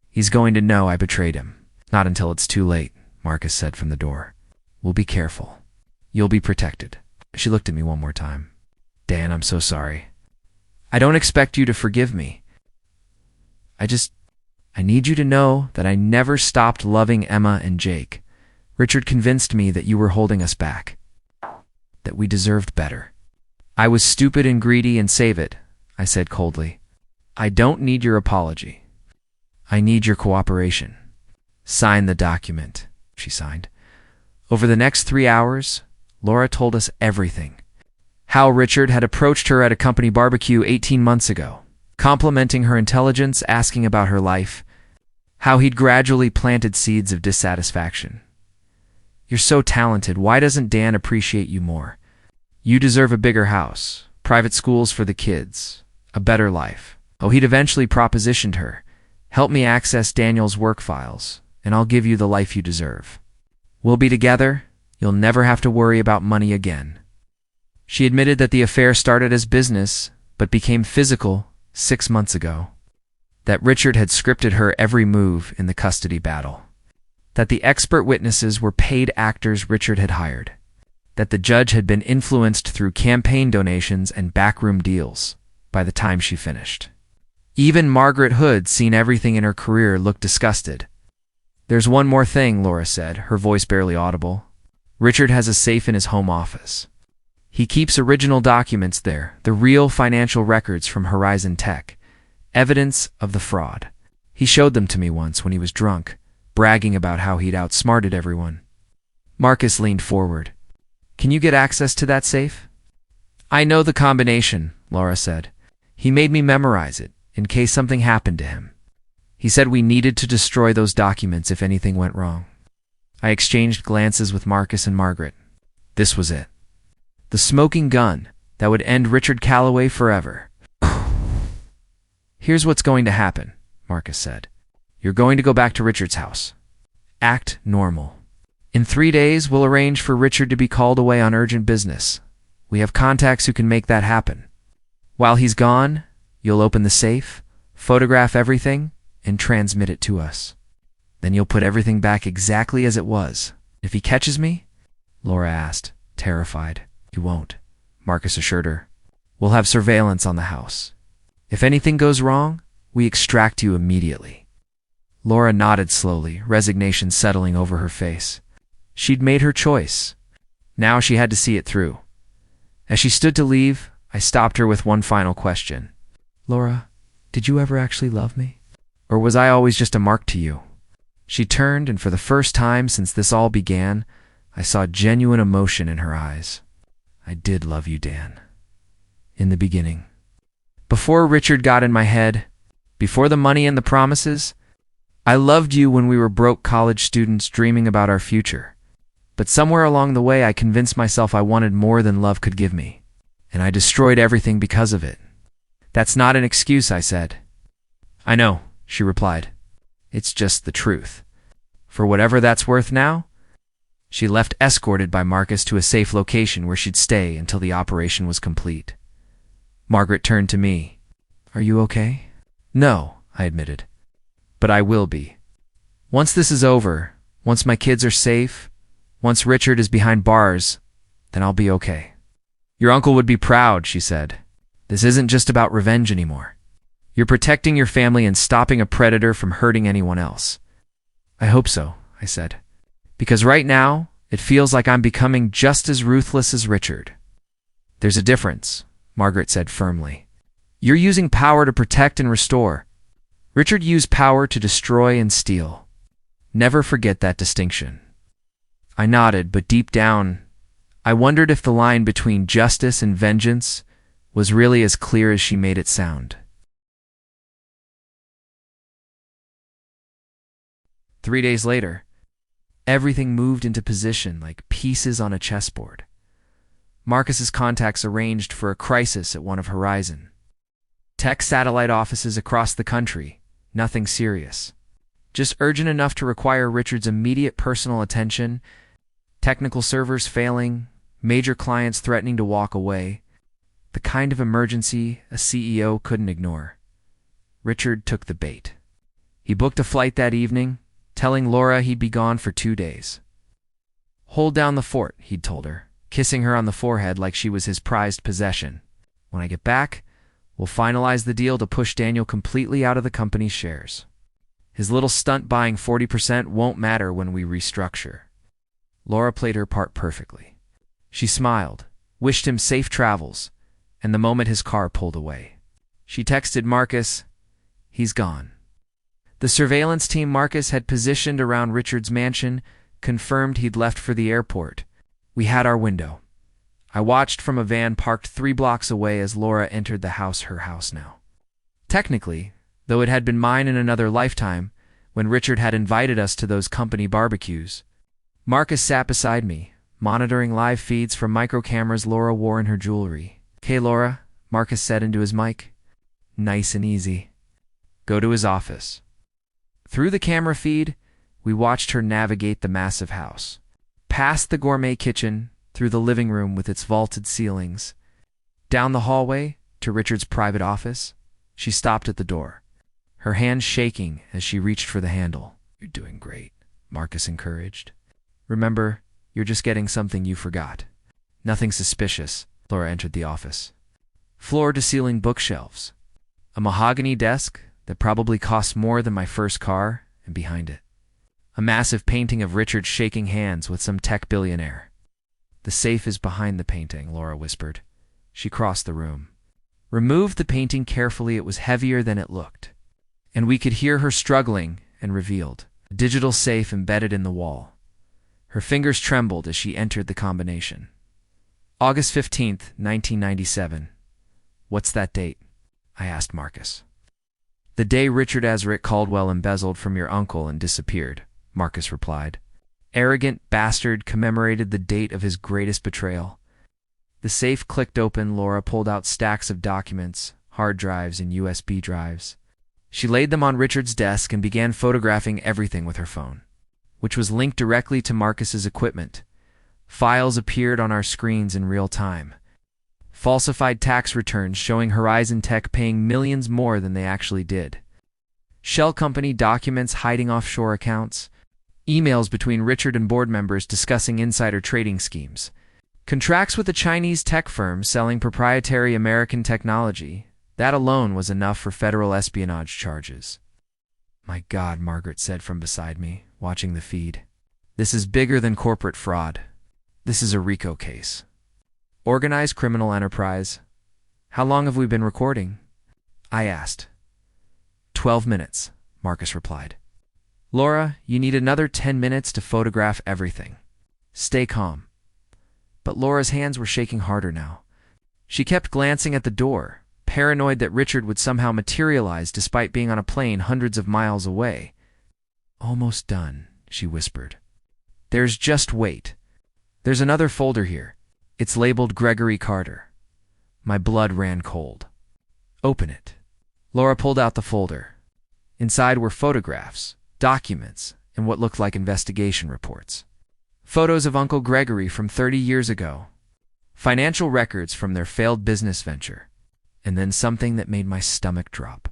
He's going to know I betrayed him. Not until it's too late, Marcus said from the door. We'll be careful. You'll be protected. She looked at me one more time. Dan, I'm so sorry. I don't expect you to forgive me. I need you to know that I never stopped loving Emma and Jake. Richard convinced me that you were holding us back. That we deserved better. I was stupid and greedy, and save it, I said coldly. I don't need your apology. I need your cooperation. Sign the document, she signed. Over the next 3 hours, Laura told us everything. How Richard had approached her at a company barbecue 18 months ago, complimenting her intelligence, asking about her life, how he'd gradually planted seeds of dissatisfaction. You're so talented, why doesn't Dan appreciate you more? You deserve a bigger house, private schools for the kids, a better life. Oh, he'd eventually propositioned her. Help me access Daniel's work files, and I'll give you the life you deserve. We'll be together. You'll never have to worry about money again. She admitted that the affair started as business, but became physical 6 months ago. That Richard had scripted her every move in the custody battle. That the expert witnesses were paid actors Richard had hired. That the judge had been influenced through campaign donations and backroom deals by the time she finished. Even Margaret Hood, seen everything in her career, looked disgusted. There's one more thing, Laura said, her voice barely audible. Richard has a safe in his home office. He keeps original documents there, the real financial records from Horizon Tech, evidence of the fraud. He showed them to me once when he was drunk, bragging about how he'd outsmarted everyone. Marcus leaned forward. Can you get access to that safe? I know the combination, Laura said. He made me memorize it, in case something happened to him. He said we needed to destroy those documents if anything went wrong. I exchanged glances with Marcus and Margaret. This was it. The smoking gun that would end Richard Calloway forever. "Here's what's going to happen," Marcus said. "You're going to go back to Richard's house. Act normal. In 3 days, we'll arrange for Richard to be called away on urgent business. We have contacts who can make that happen. While he's gone, you'll open the safe, photograph everything, and transmit it to us. Then you'll put everything back exactly as it was. If he catches me?" Laura asked, terrified. "He won't," Marcus assured her. "We'll have surveillance on the house. If anything goes wrong, we extract you immediately." Laura nodded slowly, resignation settling over her face. She'd made her choice. Now she had to see it through. As she stood to leave, I stopped her with one final question. "Laura, did you ever actually love me? Or was I always just a mark to you?" She turned, and for the first time since this all began, I saw genuine emotion in her eyes. "I did love you, Dan. In the beginning. Before Richard got in my head, before the money and the promises, I loved you when we were broke college students dreaming about our future. But somewhere along the way I convinced myself I wanted more than love could give me, and I destroyed everything because of it." "That's not an excuse," I said. "I know," she replied. "It's just the truth. For whatever that's worth now." She left escorted by Marcus to a safe location where she'd stay until the operation was complete. Margaret turned to me. "Are you okay?" "No," I admitted. "But I will be. Once this is over, once my kids are safe, once Richard is behind bars, then I'll be okay." "Your uncle would be proud," she said. "This isn't just about revenge anymore. You're protecting your family and stopping a predator from hurting anyone else." "I hope so," I said. "Because right now, it feels like I'm becoming just as ruthless as Richard." "There's a difference," Margaret said firmly. "You're using power to protect and restore. Richard used power to destroy and steal. Never forget that distinction." I nodded, but deep down, I wondered if the line between justice and vengeance was really as clear as she made it sound. 3 days later, everything moved into position like pieces on a chessboard. Marcus's contacts arranged for a crisis at one of Horizon. Tech satellite offices across the country, nothing serious. Just urgent enough to require Richard's immediate personal attention, technical servers failing, major clients threatening to walk away. The kind of emergency a CEO couldn't ignore. Richard took the bait. He booked a flight that evening, telling Laura he'd be gone for 2 days. "Hold down the fort," he'd told her, kissing her on the forehead like she was his prized possession. "When I get back, we'll finalize the deal to push Daniel completely out of the company's shares. His little stunt buying 40% won't matter when we restructure." Laura played her part perfectly. She smiled, wished him safe travels, and the moment his car pulled away, she texted Marcus, "He's gone." The surveillance team Marcus had positioned around Richard's mansion confirmed he'd left for the airport. We had our window. I watched from a van parked 3 blocks away as Laura entered the house, her house now. Technically, though it had been mine in another lifetime, when Richard had invited us to those company barbecues. Marcus sat beside me, monitoring live feeds from micro cameras Laura wore in her jewelry. "Okay, Laura," Marcus said into his mic. "Nice and easy. Go to his office." Through the camera feed, we watched her navigate the massive house. Past the gourmet kitchen, through the living room with its vaulted ceilings, down the hallway to Richard's private office. She stopped at the door, her hand shaking as she reached for the handle. "You're doing great," Marcus encouraged. "Remember, you're just getting something you forgot." Nothing suspicious. Laura entered the office. Floor-to-ceiling bookshelves. A mahogany desk that probably cost more than my first car, and behind it, a massive painting of Richard shaking hands with some tech billionaire. "The safe is behind the painting," Laura whispered. She crossed the room, removed the painting carefully. It was heavier than it looked, and we could hear her struggling, and revealed a digital safe embedded in the wall. Her fingers trembled as she entered the combination. August 15th, 1997. "What's that date?" I asked Marcus. "The day Richard Azrick Caldwell embezzled from your uncle and disappeared," Marcus replied. "Arrogant bastard commemorated the date of his greatest betrayal. The safe clicked open. Laura pulled out stacks of documents, hard drives, and USB drives. She laid them on Richard's desk and began photographing everything with her phone, which was linked directly to Marcus's equipment. Files appeared on our screens in real time. Falsified tax returns showing Horizon Tech paying millions more than they actually did. Shell company documents hiding offshore accounts. Emails between Richard and board members discussing insider trading schemes. Contracts with a Chinese tech firm selling proprietary American technology. That alone was enough for federal espionage charges. "My God," Margaret said from beside me, watching the feed. "This is bigger than corporate fraud. This is a RICO case. Organized criminal enterprise. How long have we been recording?" I asked. 12 minutes, Marcus replied. "Laura, you need another 10 minutes to photograph everything. Stay calm." But Laura's hands were shaking harder now. She kept glancing at the door, paranoid that Richard would somehow materialize despite being on a plane hundreds of miles away. "Almost done," she whispered. Just wait. There's another folder here. It's labeled Gregory Carter." My blood ran cold. "Open it." Laura pulled out the folder. Inside were photographs, documents, and what looked like investigation reports. Photos of Uncle Gregory from 30 years ago. Financial records from their failed business venture. And then something that made my stomach drop.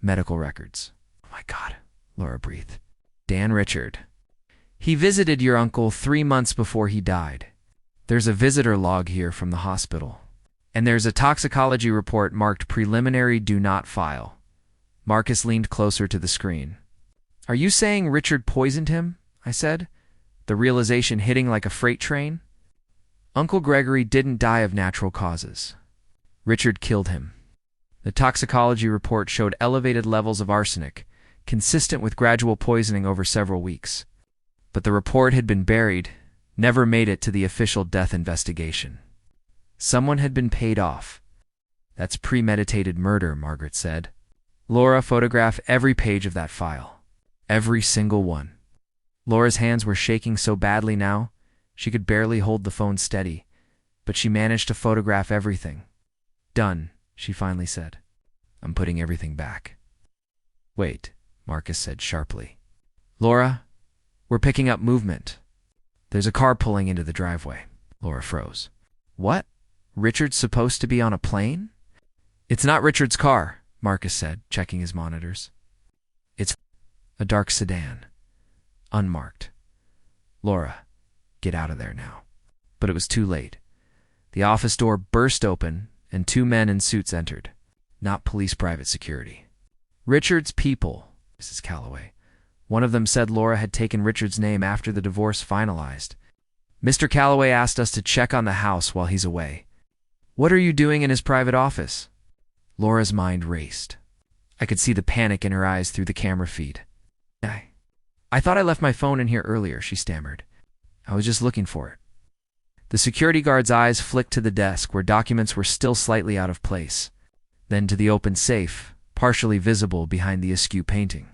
Medical records. "Oh my God," Laura breathed. "Dan Richard. He visited your uncle 3 months before he died. There's a visitor log here from the hospital. And there's a toxicology report marked preliminary do not file." Marcus leaned closer to the screen. "Are you saying Richard poisoned him?" I said, the realization hitting like a freight train. "Uncle Gregory didn't die of natural causes. Richard killed him. The toxicology report showed elevated levels of arsenic, consistent with gradual poisoning over several weeks. But the report had been buried, never made it to the official death investigation. Someone had been paid off. That's premeditated murder," Margaret said. "Laura, photograph every page of that file. Every single one." Laura's hands were shaking so badly now, she could barely hold the phone steady, but she managed to photograph everything. "Done," she finally said. "I'm putting everything back." "Wait," Marcus said sharply. "Laura, we're picking up movement. There's a car pulling into the driveway." Laura froze. "What? Richard's supposed to be on a plane?" "It's not Richard's car," Marcus said, checking his monitors. "It's a dark sedan. Unmarked. Laura, get out of there now." But it was too late. The office door burst open, and 2 men in suits entered. Not police private security. "Richard's people, Mrs. Calloway." One of them said Laura had taken Richard's name after the divorce finalized. "Mr. Calloway asked us to check on the house while he's away." "What are you doing in his private office?" Laura's mind raced. I could see the panic in her eyes through the camera feed. I thought I left my phone in here earlier," she stammered. "I was just looking for it." The security guard's eyes flicked to the desk where documents were still slightly out of place, then to the open safe, partially visible behind the askew painting.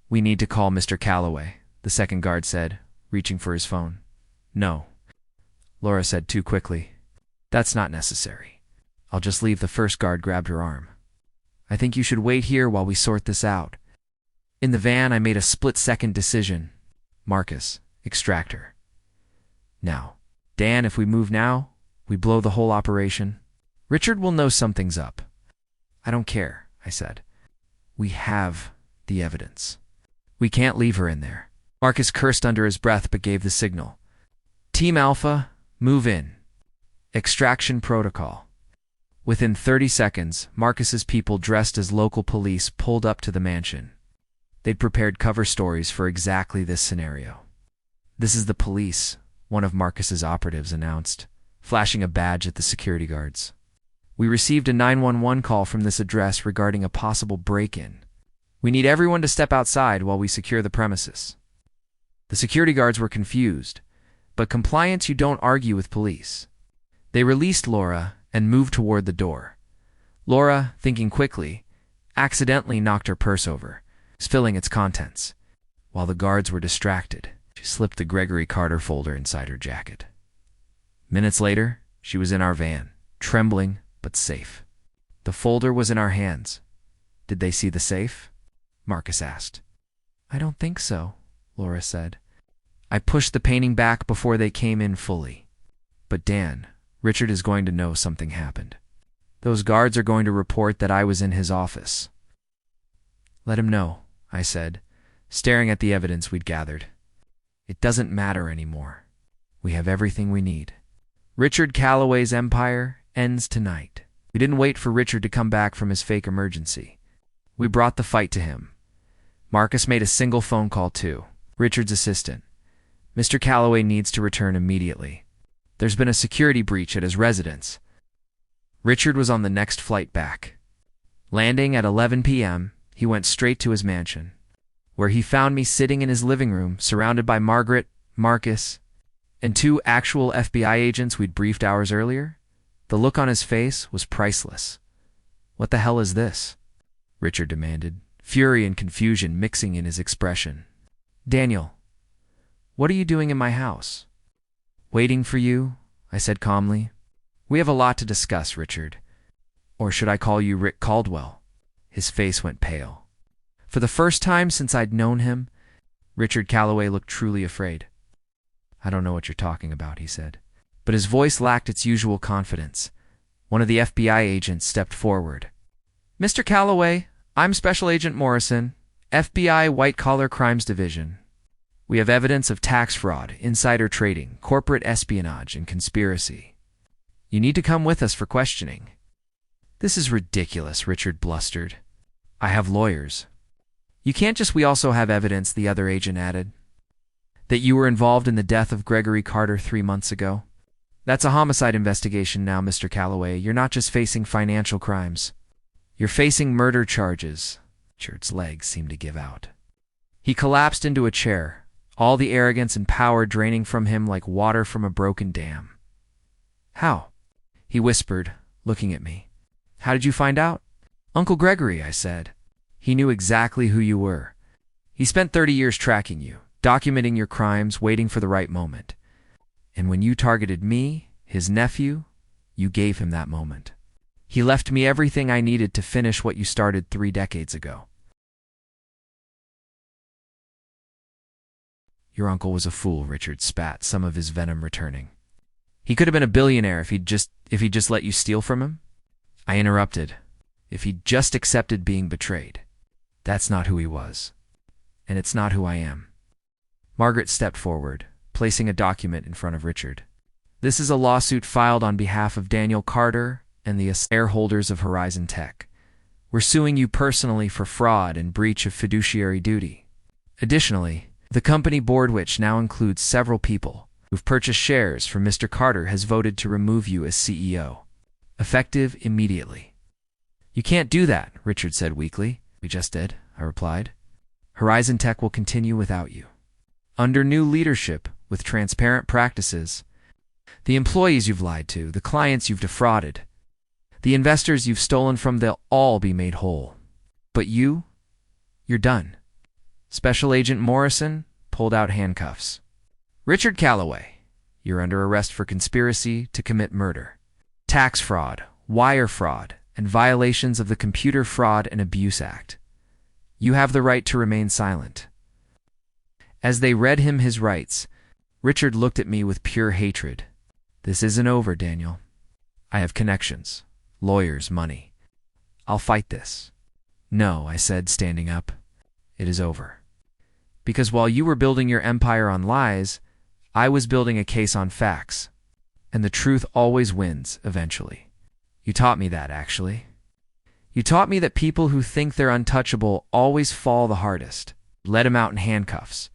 "We need to call Mr. Calloway," the second guard said, reaching for his phone. "No," Laura said too quickly. "That's not necessary. I'll just leave." The first guard grabbed her arm. "I think you should wait here while we sort this out." In the van, I made a split-second decision. Marcus, extract her. Now. Dan, if we move now, we blow the whole operation. Richard will know something's up. "I don't care," I said. "We have the evidence. We can't leave her in there." Marcus cursed under his breath but gave the signal. "Team Alpha, move in. Extraction protocol." Within 30 seconds, Marcus's people dressed as local police pulled up to the mansion. They'd prepared cover stories for exactly this scenario. "This is the police," one of Marcus's operatives announced, flashing a badge at the security guards. "We received a 911 call from this address regarding a possible break-in. We need everyone to step outside while we secure the premises." The security guards were confused, but compliance, you don't argue with police. They released Laura and moved toward the door. Laura, thinking quickly, accidentally knocked her purse over, spilling its contents. While the guards were distracted, she slipped the Gregory Carter folder inside her jacket. Minutes later, She was in our van, trembling but safe. The folder was in our hands. Did they see the safe? Marcus asked. I don't think so, Laura said. I pushed the painting back before they came in fully. But Dan, Richard is going to know something happened. Those guards are going to report that I was in his office. Let him know, I said, staring at the evidence we'd gathered. It doesn't matter anymore. We have everything we need. Richard Calloway's empire ends tonight. We didn't wait for Richard to come back from his fake emergency. We brought the fight to him. Marcus made a single phone call to Richard's assistant. Mr. Calloway needs to return immediately. There's been a security breach at his residence. Richard was on the next flight back. Landing at 11 p.m., he went straight to his mansion, where he found me sitting in his living room, surrounded by Margaret, Marcus, and 2 actual FBI agents we'd briefed hours earlier. The look on his face was priceless. What the hell is this? Richard demanded, fury and confusion mixing in his expression. Daniel, what are you doing in my house? Waiting for you, I said calmly. We have a lot to discuss, Richard. Or should I call you Rick Caldwell? His face went pale. For the first time since I'd known him, Richard Calloway looked truly afraid. I don't know what you're talking about, he said. But his voice lacked its usual confidence. One of the FBI agents stepped forward. Mr. Calloway, I'm Special Agent Morrison, FBI White Collar Crimes Division. We have evidence of tax fraud, insider trading, corporate espionage, and conspiracy. You need to come with us for questioning. This is ridiculous, Richard blustered. I have lawyers. You can't just we also have evidence, the other agent added. That you were involved in the death of Gregory Carter 3 months ago. That's a homicide investigation now, Mr. Calloway. You're not just facing financial crimes. You're facing murder charges. Richard's legs seemed to give out. He collapsed into a chair, all the arrogance and power draining from him like water from a broken dam. How? He whispered, looking at me. How did you find out? Uncle Gregory, I said. He knew exactly who you were. He spent 30 years tracking you, documenting your crimes, waiting for the right moment. And when you targeted me, his nephew, you gave him that moment. He left me everything I needed to finish what you started 3 decades ago. Your uncle was a fool, Richard spat, some of his venom returning. He could have been a billionaire if he'd just let you steal from him. I interrupted. If he'd just accepted being betrayed. That's not who he was. And it's not who I am. Margaret stepped forward, placing a document in front of Richard. This is a lawsuit filed on behalf of Daniel Carter and the shareholders of Horizon Tech. We're suing you personally for fraud and breach of fiduciary duty. Additionally, the company board, which now includes several people who've purchased shares from Mr. Carter, has voted to remove you as CEO, effective immediately. You can't do that, Richard said weakly. We just did, I replied. Horizon Tech will continue without you. Under new leadership, with transparent practices, the employees you've lied to, the clients you've defrauded, the investors you've stolen from, they'll all be made whole. But you're done. Special Agent Morrison pulled out handcuffs. Richard Calloway, you're under arrest for conspiracy to commit murder, tax fraud, wire fraud, and violations of the Computer Fraud and Abuse Act. You have the right to remain silent. As they read him his rights, Richard looked at me with pure hatred. This isn't over, Daniel. I have connections, lawyers, money. I'll fight this. No, I said, standing up. It is over. Because while you were building your empire on lies, I was building a case on facts. And the truth always wins, eventually. You taught me that, actually. You taught me that people who think they're untouchable always fall the hardest. Let him out in handcuffs.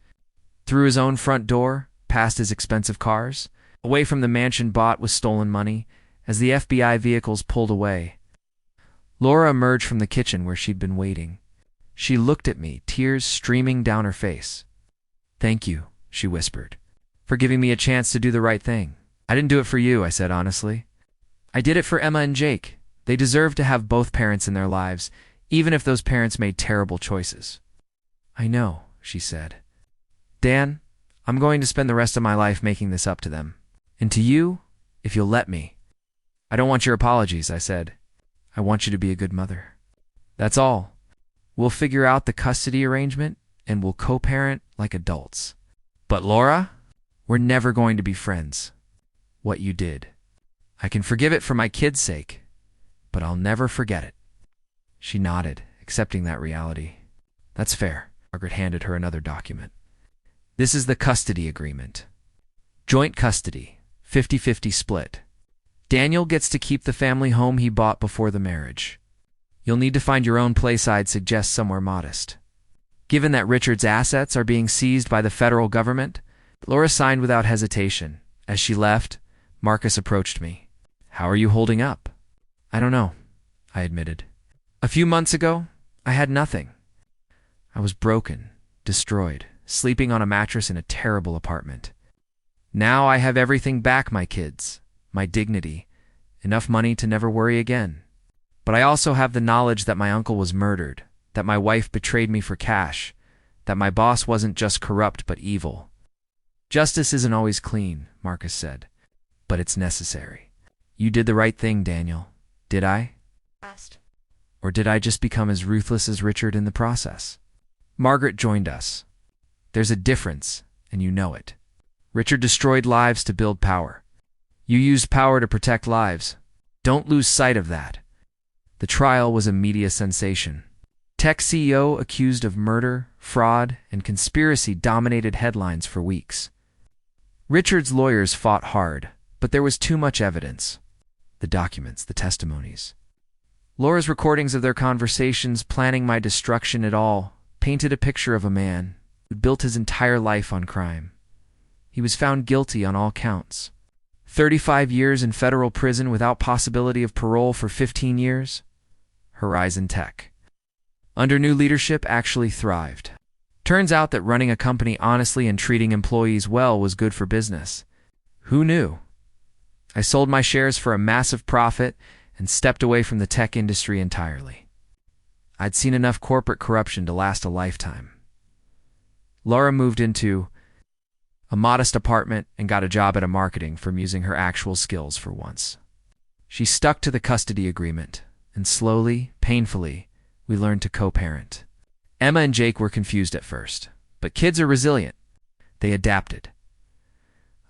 Through his own front door, past his expensive cars, away from the mansion bought with stolen money, as the FBI vehicles pulled away. Laura emerged from the kitchen where she'd been waiting. She looked at me, tears streaming down her face. Thank you, she whispered, for giving me a chance to do the right thing. I didn't do it for you, I said honestly. I did it for Emma and Jake. They deserve to have both parents in their lives, even if those parents made terrible choices. I know, she said. Dan, I'm going to spend the rest of my life making this up to them. And to you, if you'll let me, I don't want your apologies, I said. I want you to be a good mother. That's all. We'll figure out the custody arrangement and we'll co-parent like adults. But Laura, we're never going to be friends. What you did. I can forgive it for my kids' sake, but I'll never forget it. She nodded, accepting that reality. That's fair. Margaret handed her another document. This is the custody agreement. Joint custody, 50-50 split. Daniel gets to keep the family home he bought before the marriage. You'll need to find your own place. I'd suggest somewhere modest. Given that Richard's assets are being seized by the federal government, Laura signed without hesitation. As she left, Marcus approached me. How are you holding up? I don't know, I admitted. A few months ago, I had nothing. I was broken, destroyed, sleeping on a mattress in a terrible apartment. Now I have everything back, my kids, my dignity, enough money to never worry again. But I also have the knowledge that my uncle was murdered, that my wife betrayed me for cash, that my boss wasn't just corrupt but evil. Justice isn't always clean, Marcus said, but it's necessary. You did the right thing, Daniel. Did I? Asked. Or did I just become as ruthless as Richard in the process? Margaret joined us. There's a difference, and you know it. Richard destroyed lives to build power. You used power to protect lives. Don't lose sight of that. The trial was a media sensation. Tech CEO accused of murder, fraud, and conspiracy dominated headlines for weeks. Richard's lawyers fought hard, but there was too much evidence. The documents, the testimonies. Laura's recordings of their conversations planning my destruction it all painted a picture of a man who built his entire life on crime. He was found guilty on all counts. 35 years in federal prison without possibility of parole for 15 years. Horizon Tech. Under new leadership, actually thrived. Turns out that running a company honestly and treating employees well was good for business. Who knew? I sold my shares for a massive profit and stepped away from the tech industry entirely. I'd seen enough corporate corruption to last a lifetime. Laura moved into a modest apartment and got a job at a marketing firm using her actual skills for once. She stuck to the custody agreement, and slowly, painfully, we learned to co-parent. Emma and Jake were confused at first, but kids are resilient. They adapted.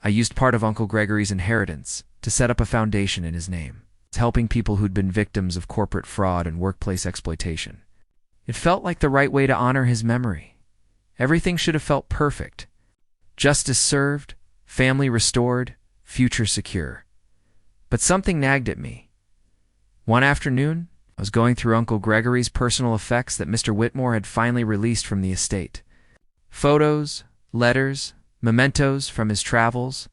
I used part of Uncle Gregory's inheritance to set up a foundation in his name, helping people who'd been victims of corporate fraud and workplace exploitation. It felt like the right way to honor his memory. Everything should have felt perfect. Justice served, family restored, future secure. But something nagged at me. One afternoon, I was going through Uncle Gregory's personal effects that Mr. Whitmore had finally released from the estate. Photos, letters, mementos from his travels,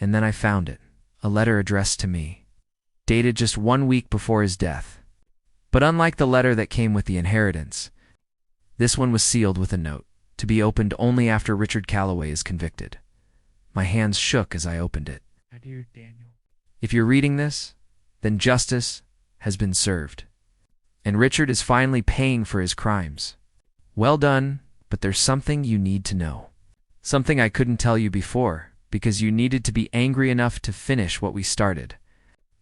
and then I found it, a letter addressed to me, dated just 1 week before his death. But unlike the letter that came with the inheritance, this one was sealed with a note, to be opened only after Richard Calloway is convicted. My hands shook as I opened it. Dear Daniel. If you're reading this, then justice has been served. And Richard is finally paying for his crimes. Well done, but there's something you need to know. Something I couldn't tell you before, because you needed to be angry enough to finish what we started.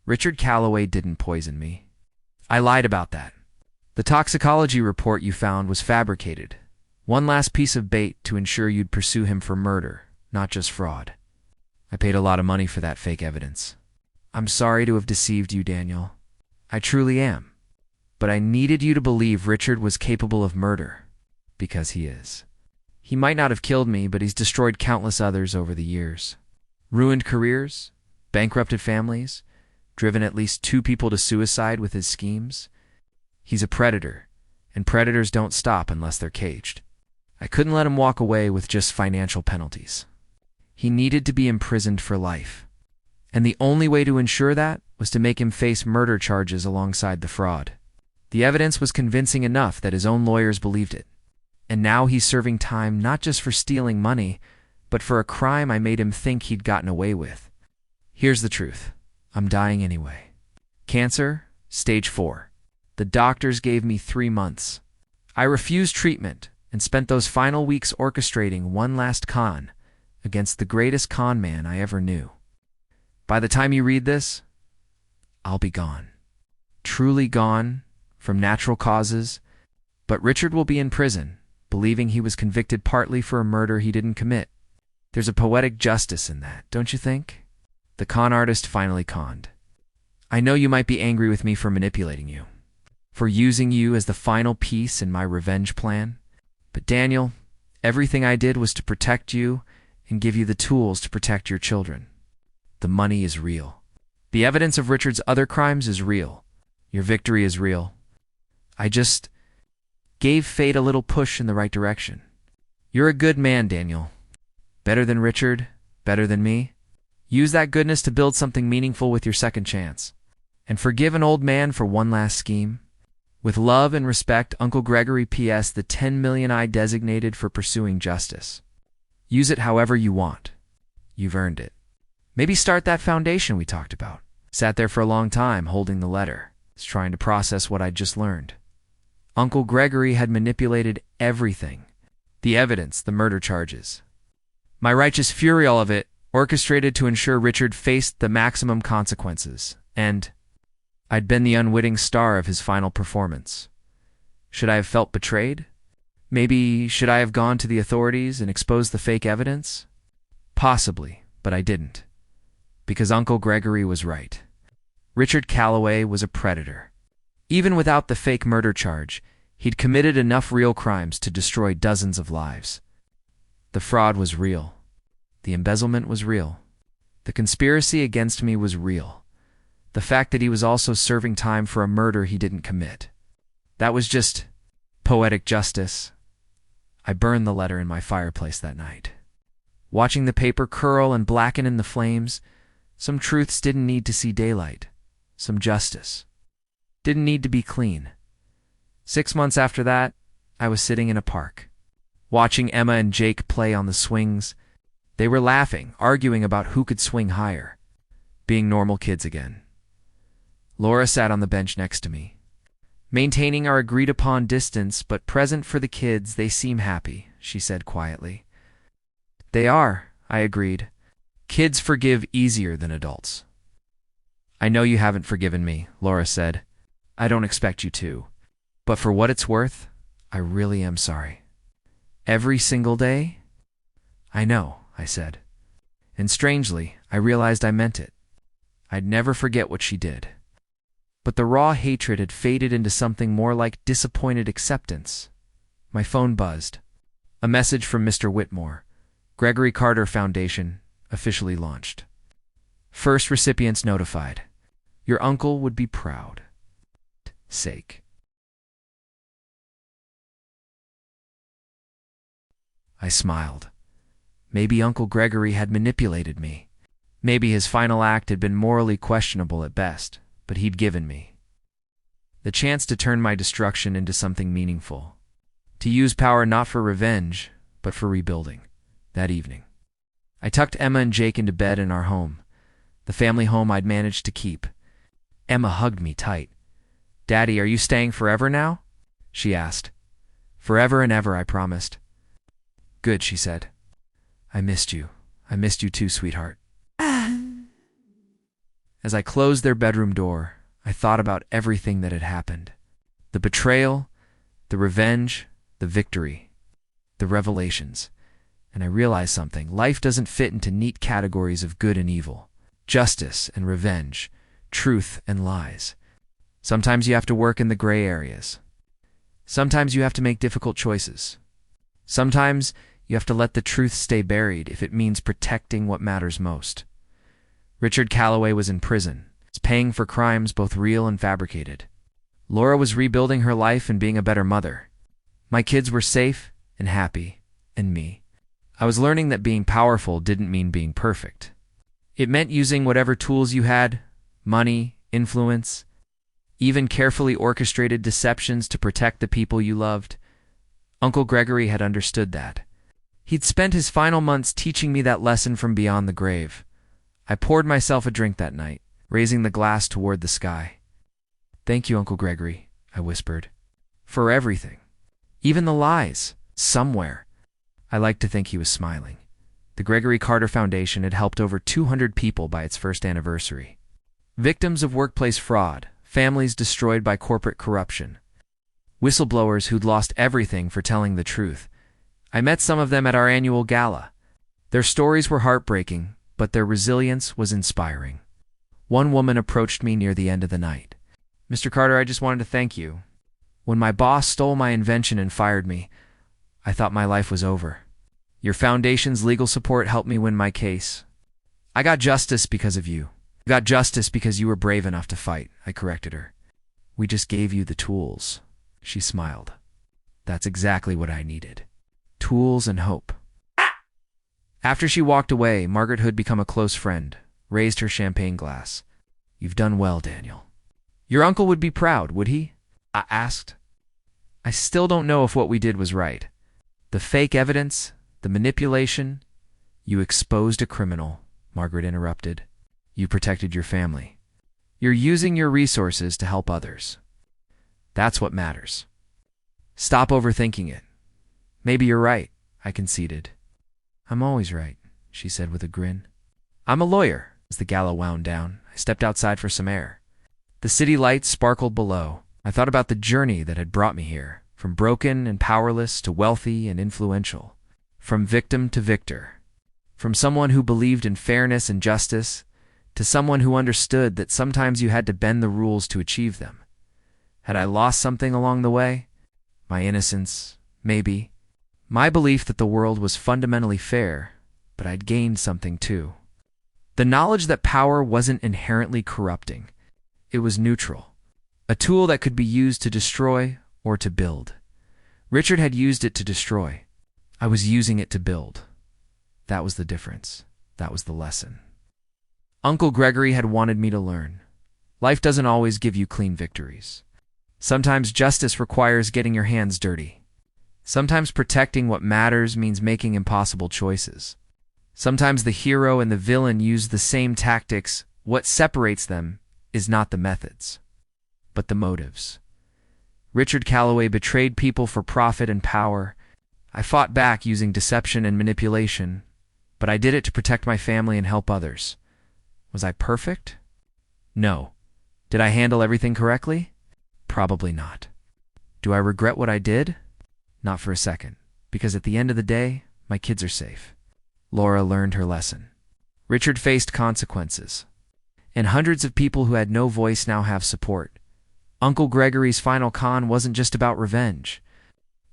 Richard Calloway didn't poison me. I lied about that. The toxicology report you found was fabricated. One last piece of bait to ensure you'd pursue him for murder, not just fraud. I paid a lot of money for that fake evidence. I'm sorry to have deceived you, Daniel. I truly am. But I needed you to believe Richard was capable of murder, because he is. He might not have killed me, but he's destroyed countless others over the years. Ruined careers, bankrupted families, driven at least 2 people to suicide with his schemes. He's a predator, and predators don't stop unless they're caged. I couldn't let him walk away with just financial penalties. He needed to be imprisoned for life. And the only way to ensure that was to make him face murder charges alongside the fraud. The evidence was convincing enough that his own lawyers believed it. And now he's serving time not just for stealing money, but for a crime I made him think he'd gotten away with. Here's the truth. I'm dying anyway. Cancer, stage 4. The doctors gave me 3 months. I refused treatment and spent those final weeks orchestrating one last con against the greatest con man I ever knew. By the time you read this, I'll be gone. Truly gone, from natural causes, but Richard will be in prison, believing he was convicted partly for a murder he didn't commit. There's a poetic justice in that, don't you think? The con artist finally conned. I know you might be angry with me for manipulating you, for using you as the final piece in my revenge plan. But Daniel, everything I did was to protect you and give you the tools to protect your children. The money is real. The evidence of Richard's other crimes is real. Your victory is real. I just gave fate a little push in the right direction. You're a good man, Daniel. Better than Richard, better than me. Use that goodness to build something meaningful with your second chance. And forgive an old man for one last scheme. With love and respect, Uncle Gregory. P.S. The 10 million I designated for pursuing justice. Use it however you want. You've earned it. Maybe start that foundation we talked about. Sat there for a long time, holding the letter, trying to process what I'd just learned. Uncle Gregory had manipulated everything. The evidence, the murder charges. My righteous fury, all of it, orchestrated to ensure Richard faced the maximum consequences. And I'd been the unwitting star of his final performance. Should I have felt betrayed? Maybe should I have gone to the authorities and exposed the fake evidence? Possibly, but I didn't. Because Uncle Gregory was right. Richard Calloway was a predator. Even without the fake murder charge, he'd committed enough real crimes to destroy dozens of lives. The fraud was real. The embezzlement was real. The conspiracy against me was real. The fact that he was also serving time for a murder he didn't commit. That was just poetic justice. I burned the letter in my fireplace that night. Watching the paper curl and blacken in the flames, some truths didn't need to see daylight. Some justice didn't need to be clean. 6 months after that, I was sitting in a park, watching Emma and Jake play on the swings. They were laughing, arguing about who could swing higher, being normal kids again. Laura sat on the bench next to me, maintaining our agreed-upon distance, but present for the kids. They seem happy, she said quietly. They are, I agreed. Kids forgive easier than adults. I know you haven't forgiven me, Laura said. I don't expect you to. But for what it's worth, I really am sorry. Every single day? I know, I said. And strangely, I realized I meant it. I'd never forget what she did. But the raw hatred had faded into something more like disappointed acceptance. My phone buzzed. A message from Mr. Whitmore. Gregory Carter Foundation, officially launched. First recipients notified. Your uncle would be proud. Sake. I smiled. Maybe Uncle Gregory had manipulated me. Maybe his final act had been morally questionable at best, but he'd given me the chance to turn my destruction into something meaningful. To use power not for revenge, but for rebuilding. That evening, I tucked Emma and Jake into bed in our home, the family home I'd managed to keep. Emma hugged me tight. Daddy, are you staying forever now? She asked. Forever and ever, I promised. Good, she said. I missed you. I missed you too, sweetheart. As I closed their bedroom door, I thought about everything that had happened. The betrayal, the revenge, the victory, the revelations. And I realized something. Life doesn't fit into neat categories of good and evil, justice and revenge, truth and lies. Sometimes you have to work in the gray areas. Sometimes you have to make difficult choices. Sometimes you have to let the truth stay buried if it means protecting what matters most. Richard Calloway was in prison, paying for crimes both real and fabricated. Laura was rebuilding her life and being a better mother. My kids were safe and happy, and me. I was learning that being powerful didn't mean being perfect. It meant using whatever tools you had, money, influence, even carefully orchestrated deceptions to protect the people you loved. Uncle Gregory had understood that. He'd spent his final months teaching me that lesson from beyond the grave. I poured myself a drink that night, raising the glass toward the sky. Thank you, Uncle Gregory, I whispered. For everything. Even the lies. Somewhere. I liked to think he was smiling. The Gregory Carter Foundation had helped over 200 people by its first anniversary. Victims of workplace fraud, families destroyed by corporate corruption, whistleblowers who'd lost everything for telling the truth. I met some of them at our annual gala. Their stories were heartbreaking, but their resilience was inspiring. One woman approached me near the end of the night. "Mr. Carter, I just wanted to thank you. When my boss stole my invention and fired me, I thought my life was over. Your foundation's legal support helped me win my case. I got justice because of you. You got justice because you were brave enough to fight," I corrected her. "We just gave you the tools." She smiled. "That's exactly what I needed. Tools and hope." After she walked away, Margaret, who'd become a close friend, raised her champagne glass. "You've done well, Daniel." "Your uncle would be proud, would he?" I asked. "I still don't know if what we did was right. The fake evidence, the manipulation." "You exposed a criminal," Margaret interrupted. "You protected your family. You're using your resources to help others. That's what matters. Stop overthinking it." "Maybe you're right," I conceded. "I'm always right," she said with a grin. "I'm a lawyer." As the gala wound down, I stepped outside for some air. The city lights sparkled below. I thought about the journey that had brought me here, from broken and powerless to wealthy and influential, from victim to victor, from someone who believed in fairness and justice to someone who understood that sometimes you had to bend the rules to achieve them. Had I lost something along the way? My innocence, maybe. My belief that the world was fundamentally fair, but I'd gained something too. The knowledge that power wasn't inherently corrupting. It was neutral. A tool that could be used to destroy or to build. Richard had used it to destroy. I was using it to build. That was the difference. That was the lesson. Uncle Gregory had wanted me to learn. Life doesn't always give you clean victories. Sometimes justice requires getting your hands dirty. Sometimes protecting what matters means making impossible choices. Sometimes the hero and the villain use the same tactics. What separates them is not the methods, but the motives. Richard Calloway betrayed people for profit and power. I fought back using deception and manipulation, but I did it to protect my family and help others. Was I perfect? No. Did I handle everything correctly? Probably not. Do I regret what I did? Not for a second, because at the end of the day, my kids are safe. Laura learned her lesson. Richard faced consequences, and hundreds of people who had no voice now have support. Uncle Gregory's final con wasn't just about revenge.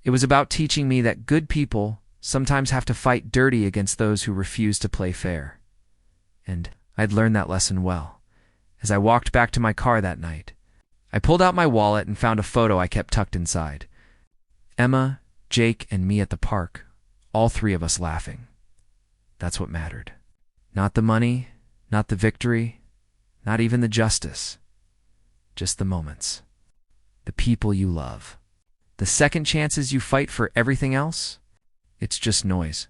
It was about teaching me that good people sometimes have to fight dirty against those who refuse to play fair. And I'd learned that lesson well. As I walked back to my car that night, I pulled out my wallet and found a photo I kept tucked inside. Emma, Jake, and me at the park, all three of us laughing. That's what mattered. Not the money, not the victory, not even the justice. Just the moments. The people you love. The second chances you fight for everything else? It's just noise.